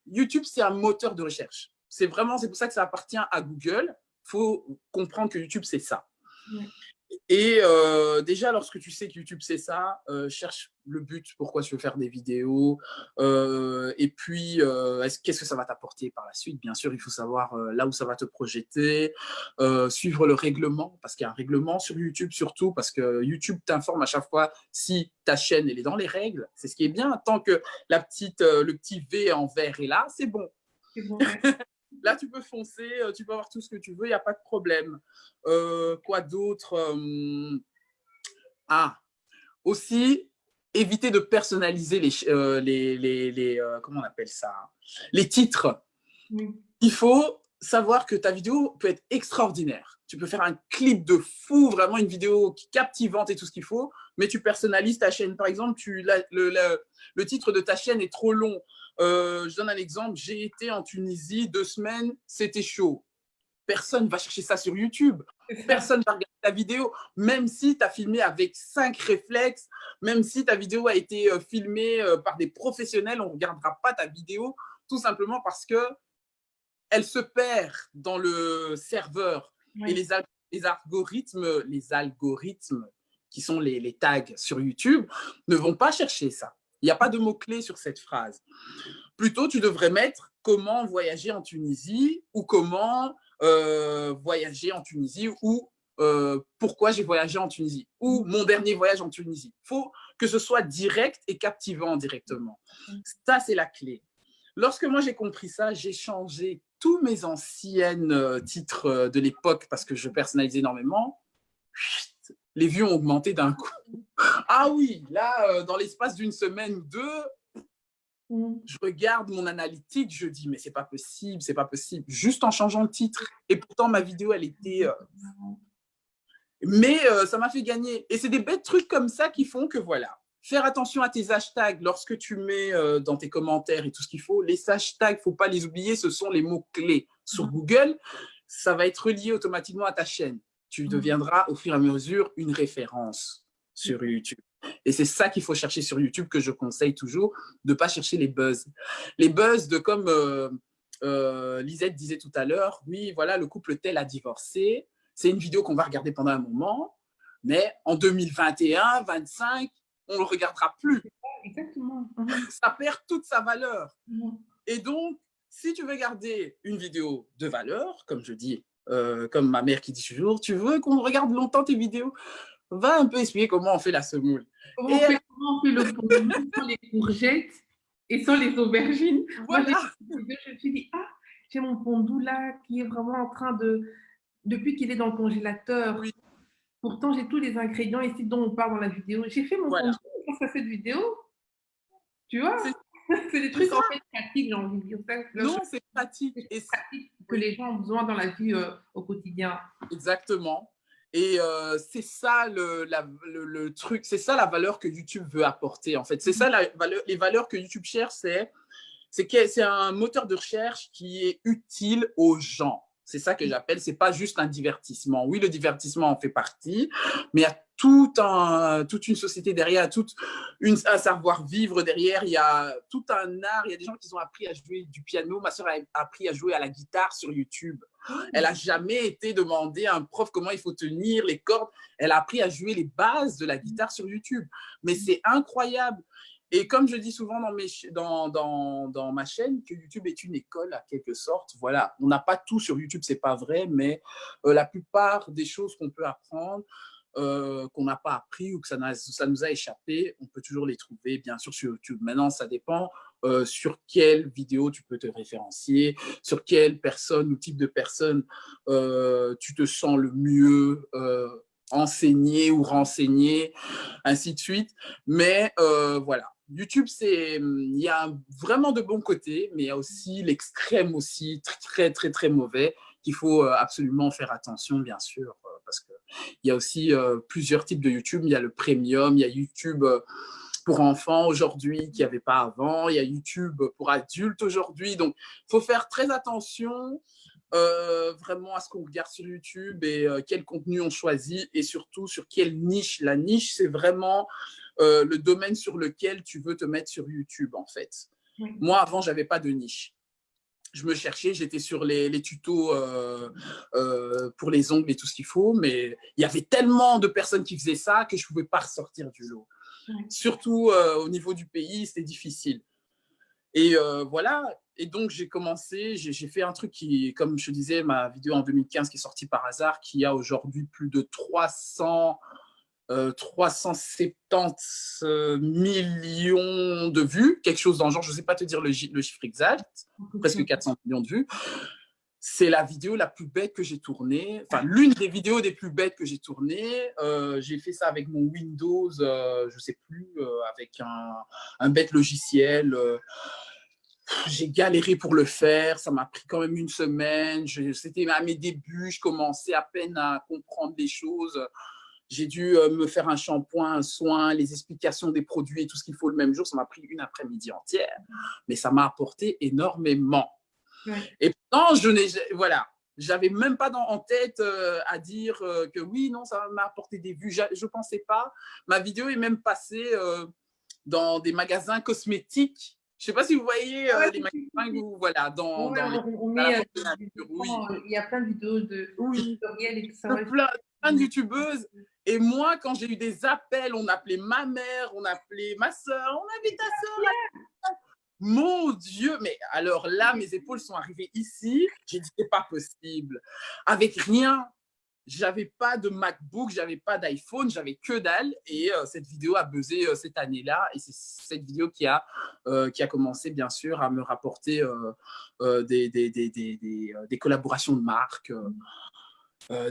YouTube, c'est un moteur de recherche. C'est pour ça que ça appartient à Google. Il faut comprendre que YouTube, c'est ça. Ouais. Et déjà, lorsque tu sais que YouTube, c'est ça, cherche le but, pourquoi tu veux faire des vidéos, et puis qu'est-ce que ça va t'apporter par la suite. Bien sûr, il faut savoir là où ça va te projeter, suivre le règlement, parce qu'il y a un règlement sur YouTube surtout, parce que YouTube t'informe à chaque fois si ta chaîne elle est dans les règles. C'est ce qui est bien, tant que le petit V en vert est là, c'est bon. C'est bon, ouais. Là, tu peux foncer, tu peux avoir tout ce que tu veux, il n'y a pas de problème. Quoi d'autre? Aussi, éviter de personnaliser comment on appelle ça? Les titres. Il faut savoir que ta vidéo peut être extraordinaire. Tu peux faire un clip de fou, vraiment une vidéo captivante et tout ce qu'il faut, mais tu personnalises ta chaîne. Par exemple, le titre de ta chaîne est trop long. Je donne un exemple. J'ai été en Tunisie 2 semaines, c'était chaud. Personne ne va chercher ça sur YouTube. Personne ne va regarder ta vidéo, même si tu as filmé avec 5 réflexes, même si ta vidéo a été filmée par des professionnels, on ne regardera pas ta vidéo, tout simplement parce que elle se perd dans le serveur. Oui. Et les algorithmes qui sont les tags sur YouTube ne vont pas chercher ça. Il n'y a pas de mots-clés sur cette phrase. Plutôt, tu devrais mettre comment voyager en Tunisie ou comment voyager en Tunisie ou pourquoi j'ai voyagé en Tunisie ou mon dernier voyage en Tunisie. Il faut que ce soit direct et captivant directement. Ça, c'est la clé. Lorsque moi j'ai compris ça, j'ai changé tous mes anciens titres de l'époque parce que je personnalisais énormément. Les vues ont augmenté d'un coup. Ah oui, là, dans l'espace d'une semaine ou deux, je regarde mon analytique, je dis mais c'est pas possible, juste en changeant le titre. Et pourtant ma vidéo elle était mais ça m'a fait gagner. Et c'est des bêtes trucs comme ça qui font que voilà. Faire attention à tes hashtags lorsque tu mets dans tes commentaires et tout ce qu'il faut. Les hashtags, il ne faut pas les oublier, ce sont les mots-clés. Sur Google, ça va être relié automatiquement à ta chaîne. Tu deviendras au fur et à mesure une référence sur YouTube. Et c'est ça qu'il faut chercher sur YouTube, que je conseille toujours, de ne pas chercher les buzz. Les buzz de comme Lisette disait tout à l'heure, oui, voilà, le couple tel a divorcé. c'est une vidéo qu'on va regarder pendant un moment, mais en 2021, 25, on ne le regardera plus. Exactement. Ça perd toute sa valeur. Mhm. Et donc, si tu veux garder une vidéo de valeur, comme je dis, comme ma mère qui dit toujours, tu veux qu'on regarde longtemps tes vidéos, va un peu expliquer comment on fait la semoule. Et Comment on fait le pont sans les courgettes et sans les aubergines? Moi, voilà. je me suis dit, ah, j'ai mon pondou là qui est vraiment en train de, depuis qu'il est dans le congélateur, Oui, pourtant j'ai tous les ingrédients ici dont on parle dans la vidéo. J'ai fait mon voilà. pondou grâce à cette vidéo, tu vois? C'est C'est des trucs ça. en fait pratiques, j'ai envie de dire ça. Non, c'est pratique. C'est Et pratique que oui, les gens ont besoin dans la vie au quotidien. exactement. Et c'est ça le truc, c'est ça la valeur que YouTube veut apporter en fait. C'est ça les valeurs que YouTube cherche, c'est un moteur de recherche qui est utile aux gens. C'est ça que j'appelle, c'est pas juste un divertissement. Oui, le divertissement en fait partie, mais il y a toute une société derrière, un savoir-vivre derrière, il y a tout un art, il y a des gens qui ont appris à jouer du piano. Ma soeur a appris à jouer à la guitare sur YouTube. Elle n'a jamais été demander à un prof comment il faut tenir les cordes. Elle a appris à jouer les bases de la guitare sur YouTube. Mais c'est incroyable. Et comme je dis souvent dans ma chaîne, que YouTube est une école, à quelque sorte. Voilà, on n'a pas tout sur YouTube, c'est pas vrai, mais la plupart des choses qu'on peut apprendre, qu'on n'a pas appris ou que ça nous a échappé, on peut toujours les trouver, bien sûr, sur YouTube. Maintenant, ça dépend sur quelle vidéo tu peux te référencier, sur quelle personne ou type de personne tu te sens le mieux enseigné ou renseigné, ainsi de suite. Mais voilà. YouTube, il y a vraiment de bons côtés, mais il y a aussi l'extrême aussi, très, très, très mauvais, qu'il faut absolument faire attention, bien sûr, parce qu'il y a aussi plusieurs types de YouTube. Il y a le premium, il y a YouTube pour enfants aujourd'hui qu'il n'y avait pas avant, il y a YouTube pour adultes aujourd'hui. Donc, il faut faire très attention vraiment à ce qu'on regarde sur YouTube et quel contenu on choisit et surtout sur quelle niche. La niche, c'est vraiment le domaine sur lequel tu veux te mettre sur YouTube, en fait. Oui. Moi, avant, je n'avais pas de niche. Je me cherchais, j'étais sur les tutos pour les ongles et tout ce qu'il faut, mais il y avait tellement de personnes qui faisaient ça que je ne pouvais pas ressortir du lot. Oui. Surtout au niveau du pays, c'était difficile. Et voilà, et donc j'ai commencé, j'ai fait un truc qui, comme je te disais, ma vidéo en 2015 qui est sortie par hasard, qui a aujourd'hui plus de 370 millions de vues, quelque chose dans le genre, je ne sais pas te dire le chiffre exact, presque 400 millions de vues. C'est la vidéo la plus bête que j'ai tournée, enfin l'une des vidéos des plus bêtes que j'ai tournées. J'ai fait ça avec mon Windows, je ne sais plus, avec un bête logiciel. J'ai galéré pour le faire, ça m'a pris quand même une semaine. C'était à mes débuts, je commençais à peine à comprendre les choses. J'ai dû me faire un shampoing, un soin, les explications des produits et tout ce qu'il faut le même jour. Ça m'a pris une après-midi entière, mais ça m'a apporté énormément. Ouais. Et pourtant, voilà, j'avais même pas en tête à dire que oui, non, ça m'a apporté des vues. Je pensais pas. Ma vidéo est même passée dans des magasins cosmétiques. Je sais pas si vous voyez Ouais, les magasins où, voilà, ouais, on dans la met porte de la nature. Oui, il y a plein de vidéos de oui, tutoriels et tout ça. de Ouais. plein de youtubeuses. Et moi, quand j'ai eu des appels, on appelait ma mère, on appelait ma soeur, on avait ta soeur. Mon Dieu, mais alors là, mes épaules sont arrivées ici. J'ai dit, c'est pas possible. Avec rien, j'avais pas de MacBook, j'avais pas d'iPhone, j'avais que dalle. Et cette vidéo a buzzé cette année-là. Et c'est cette vidéo qui a commencé, bien sûr, à me rapporter des collaborations de marques.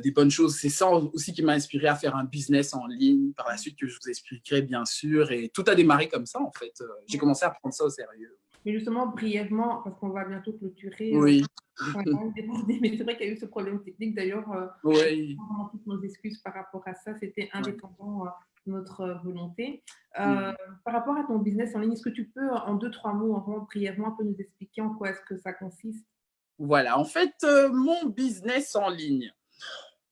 Des bonnes choses. C'est ça aussi qui m'a inspiré à faire un business en ligne par la suite que je vous expliquerai bien sûr. Et tout a démarré comme ça en fait. J'ai commencé à prendre ça au sérieux. Mais justement, brièvement, parce qu'on va bientôt clôturer, Oui. on va déborder, mais c'est vrai qu'il y a eu ce problème technique. D'ailleurs, Oui. vraiment toutes nos excuses par rapport à ça, c'était indépendant de notre volonté. Oui. Par rapport à ton business en ligne, est-ce que tu peux, en deux, trois mots, vraiment brièvement, un peu nous expliquer en quoi est-ce que ça consiste? Voilà, en fait, mon business en ligne.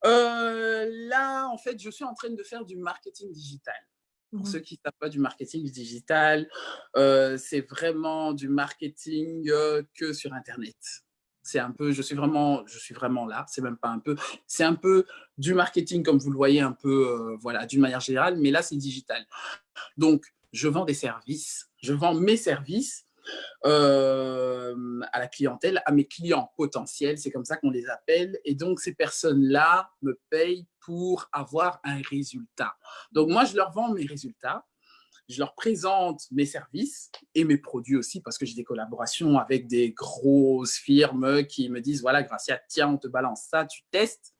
Là, en fait, je suis en train de faire du marketing digital. Pour ceux qui ne savent pas du marketing digital, c'est vraiment du marketing que sur Internet. C'est un peu, je suis vraiment là, c'est même pas un peu, c'est un peu du marketing comme vous le voyez un peu, voilà, d'une manière générale, mais là c'est digital. Donc, je vends des services, je vends mes services à la clientèle, à mes clients potentiels, c'est comme ça qu'on les appelle. Et donc, ces personnes-là me payent pour avoir un résultat. Donc, moi, je leur vends mes résultats. Je leur présente mes services et mes produits aussi parce que j'ai des collaborations avec des grosses firmes qui me disent, voilà, Gracia, tiens, on te balance ça, tu testes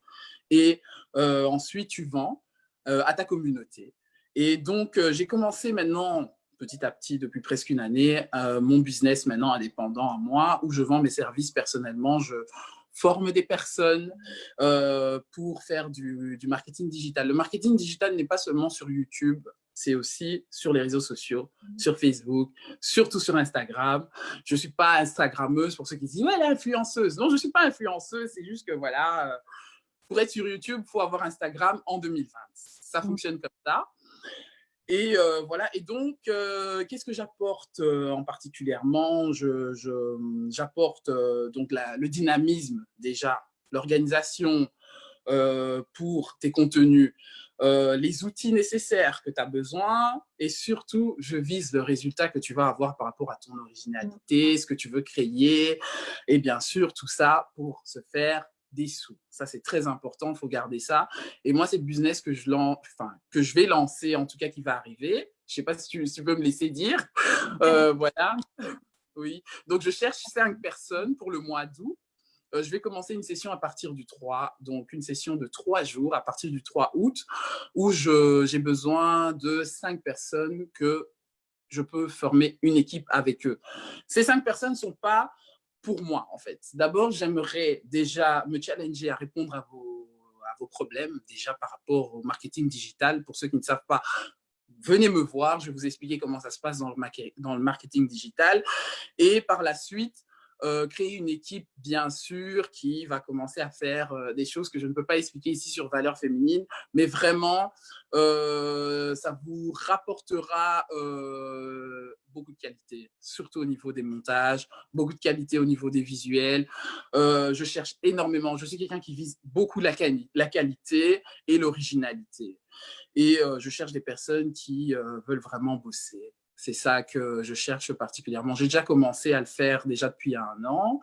et ensuite tu vends à ta communauté. Et donc, j'ai commencé maintenant petit à petit depuis presque une année mon business maintenant indépendant à moi où je vends mes services personnellement. Je forme des personnes pour faire du marketing digital. Le marketing digital n'est pas seulement sur YouTube, c'est aussi sur les réseaux sociaux, sur Facebook, surtout sur Instagram. Je ne suis pas Instagrammeuse pour ceux qui disent « ouais, elle est influenceuse ». Non, je ne suis pas influenceuse, c'est juste que voilà, pour être sur YouTube, il faut avoir Instagram en 2020. Ça fonctionne comme ça. Et voilà. Et donc, qu'est-ce que j'apporte en particulièrement? J'apporte donc le dynamisme déjà, l'organisation pour tes contenus, les outils nécessaires que tu as besoin et surtout, je vise le résultat que tu vas avoir par rapport à ton originalité, ce que tu veux créer et bien sûr, tout ça pour se faire des sous. Ça, c'est très important, il faut garder ça. Et moi, c'est le business que je vais lancer, en tout cas qui va arriver. Je ne sais pas si tu peux me laisser dire. Voilà, oui. Donc, je cherche 5 personnes pour le mois d'août. Je vais commencer une session à partir du 3, donc une session de 3 jours à partir du 3 août, où j'ai besoin de 5 personnes que je peux former une équipe avec eux. Ces 5 personnes ne sont pas pour moi, en fait. D'abord, j'aimerais déjà me challenger à répondre à vos problèmes, déjà par rapport au marketing digital. Pour ceux qui ne savent pas, venez me voir, je vais vous expliquer comment ça se passe dans le marketing digital. Et par la suite, créer une équipe, bien sûr, qui va commencer à faire des choses que je ne peux pas expliquer ici sur Valeurs Féminines, mais vraiment, ça vous rapportera beaucoup de qualité, surtout au niveau des montages, beaucoup de qualité au niveau des visuels. Je cherche énormément, je suis quelqu'un qui vise beaucoup la qualité et l'originalité. Et je cherche des personnes qui veulent vraiment bosser. C'est ça que je cherche particulièrement. J'ai déjà commencé à le faire déjà depuis 1 an.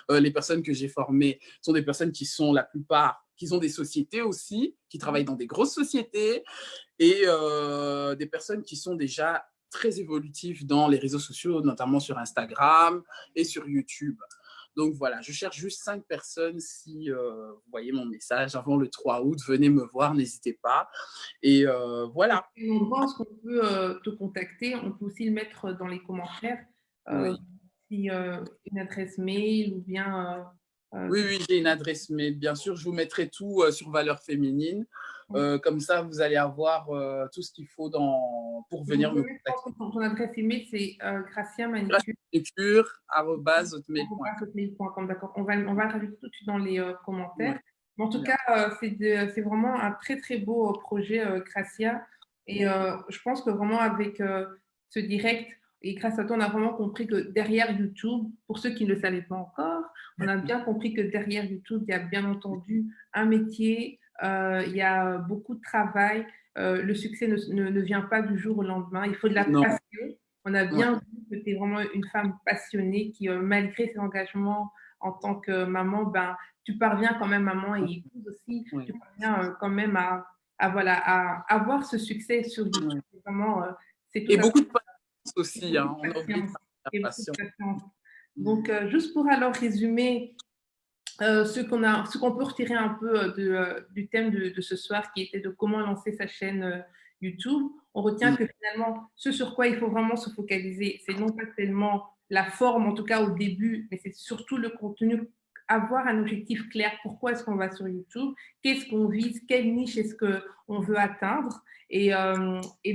Les personnes que j'ai formées sont des personnes qui sont la plupart, qui ont des sociétés aussi, qui travaillent dans des grosses sociétés et des personnes qui sont déjà très évolutives dans les réseaux sociaux, notamment sur Instagram et sur YouTube. Donc voilà, je cherche juste 5 personnes. Si vous voyez mon message avant le 3 août, venez me voir, n'hésitez pas. Et voilà. L'endroit où on peut te contacter, on peut aussi le mettre dans les commentaires. Oui. Si une adresse mail ou bien. Oui, oui, j'ai une adresse mail. Bien sûr, je vous mettrai tout sur Valeurs Féminines. Comme ça, vous allez avoir tout ce qu'il faut pour venir me Je pense contacter. que ton adresse email, c'est Gracia Manicure. Manicure@hotmail.com. D'accord. On va le rajouter tout de suite dans les commentaires. Ouais, Mais en tout bien. cas, c'est vraiment un très, très beau projet, Gracia. Et je pense que vraiment avec ce direct, et grâce à toi, on a vraiment compris que derrière YouTube, pour ceux qui ne le savaient pas encore, on a bien compris que derrière YouTube, il y a bien entendu un métier, il y a beaucoup de travail. Le succès ne vient pas du jour au lendemain. Il faut de la Non, passion. On a ouais, bien vu que tu es vraiment une femme passionnée qui, malgré ses engagements en tant que maman, ben, tu parviens quand même, maman et épouse aussi, ouais, tu parviens quand même voilà, à avoir ce succès sur YouTube. ouais. C'est vraiment, c'est tout Et à beaucoup de fait patience aussi, hein. On a oublié de patience. parler de Et la beaucoup de patience. patience. Donc, juste pour alors résumer ce qu'on peut retirer un peu du thème de ce soir, qui était de comment lancer sa chaîne YouTube, on retient Mm, que finalement, ce sur quoi il faut vraiment se focaliser, c'est non pas tellement la forme, en tout cas au début, mais c'est surtout le contenu, avoir un objectif clair. Pourquoi est-ce qu'on va sur YouTube? Qu'est-ce qu'on vise? Quelle niche est-ce qu'on veut atteindre? Et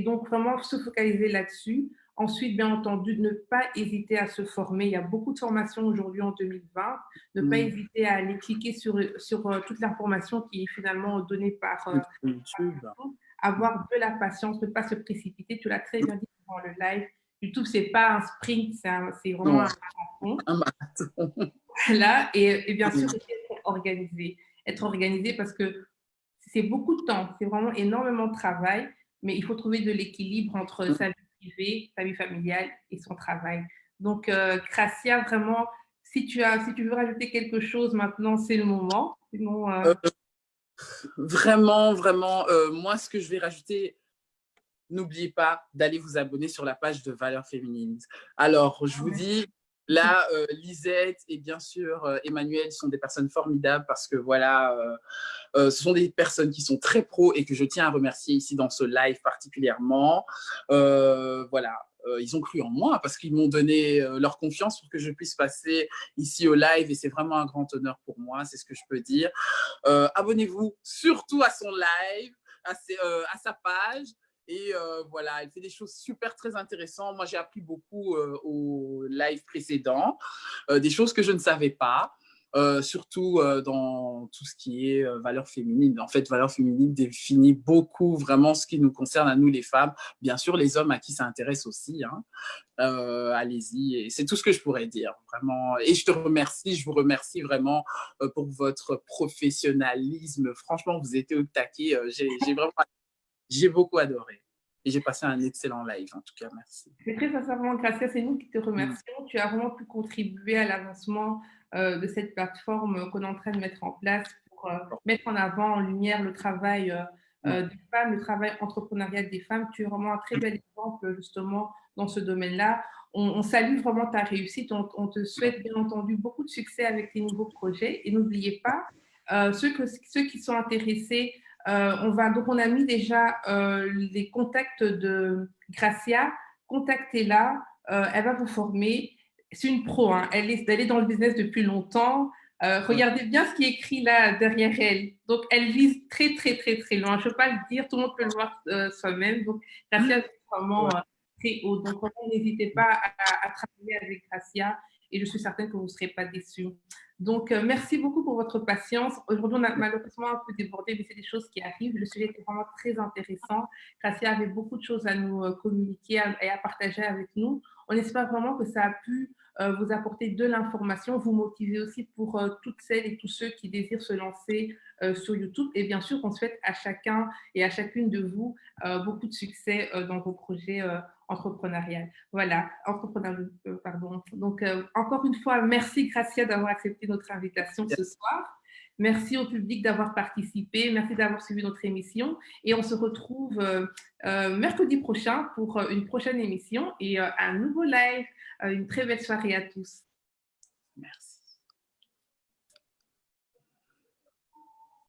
donc, vraiment se focaliser là-dessus. Ensuite, bien entendu, ne pas hésiter à se former. Il y a beaucoup de formations aujourd'hui en 2020. Ne pas mm. hésiter à aller cliquer sur toute l'information qui est finalement donnée par YouTube. YouTube. Avoir de la patience, ne pas se précipiter. Tu l'as très bien dit dans le live. YouTube, c'est pas un sprint, c'est vraiment Non, un marathon. un marathon. Là, et bien sûr, être organisé. Être organisé parce que c'est beaucoup de temps, c'est vraiment énormément de travail, mais il faut trouver de l'équilibre entre sa vie privée, sa vie familiale et son travail. Donc, Gracia, vraiment, si tu veux rajouter quelque chose maintenant, c'est le moment. Sinon, Euh, Vraiment, vraiment, moi, ce que je vais rajouter, n'oubliez pas d'aller vous abonner sur la page de Valeurs Féminines. Alors, je vous dis, là, Lisette et bien sûr Emmanuel sont des personnes formidables parce que voilà, ce sont des personnes qui sont très pros et que je tiens à remercier ici dans ce live particulièrement. Voilà. Ils ont cru en moi parce qu'ils m'ont donné leur confiance pour que je puisse passer ici au live et c'est vraiment un grand honneur pour moi, c'est ce que je peux dire. Abonnez-vous surtout à son live, à sa page. Et voilà, elle fait des choses super très intéressantes. Moi, j'ai appris beaucoup au live précédent, des choses que je ne savais pas. Surtout dans tout ce qui est valeurs féminines. En fait, valeurs féminines définit beaucoup vraiment ce qui nous concerne à nous les femmes. Bien sûr, les hommes à qui ça intéresse aussi. Hein. Allez-y. Et c'est tout ce que je pourrais dire, vraiment. Et je vous remercie vraiment pour votre professionnalisme. Franchement, vous étiez au taquet. J'ai beaucoup adoré. Et j'ai passé un excellent live, en tout cas, merci. c'est très sincèrement, Gracia, c'est nous qui te remercions. Tu as vraiment pu contribuer à l'avancement de cette plateforme qu'on est en train de mettre en place pour mettre en avant, en lumière le travail des femmes, le travail entrepreneurial des femmes. Tu es vraiment un très bel exemple, justement, dans ce domaine-là. On salue vraiment ta réussite. On te souhaite, bien entendu, beaucoup de succès avec tes nouveaux projets. Et n'oubliez pas, ceux qui sont intéressés, on a mis déjà les contacts de Gracia. Contactez-la, elle va vous former. C'est une pro, hein. Elle est dans le business depuis longtemps. Regardez bien ce qui est écrit là derrière elle. Donc, elle vise très, très, très, très loin. Je ne peux pas le dire, tout le monde peut le voir soi-même. Donc, Gracia, c'est vraiment très haut. Donc, vraiment, n'hésitez pas à travailler avec Gracia et je suis certaine que vous ne serez pas déçus. Donc, merci beaucoup pour votre patience. Aujourd'hui, on a malheureusement un peu débordé, mais c'est des choses qui arrivent. Le sujet était vraiment très intéressant. Gracia avait beaucoup de choses à nous communiquer et à partager avec nous. On espère vraiment que ça a pu vous apporter de l'information, vous motiver aussi pour toutes celles et tous ceux qui désirent se lancer sur YouTube. Et bien sûr, on souhaite à chacun et à chacune de vous beaucoup de succès dans vos projets entrepreneuriaux. Voilà, pardon. Donc, encore une fois, merci Gracia d'avoir accepté notre invitation ce soir. Merci au public d'avoir participé. Merci d'avoir suivi notre émission. Et on se retrouve mercredi prochain pour une prochaine émission et un nouveau live. Une très belle soirée à tous. Merci.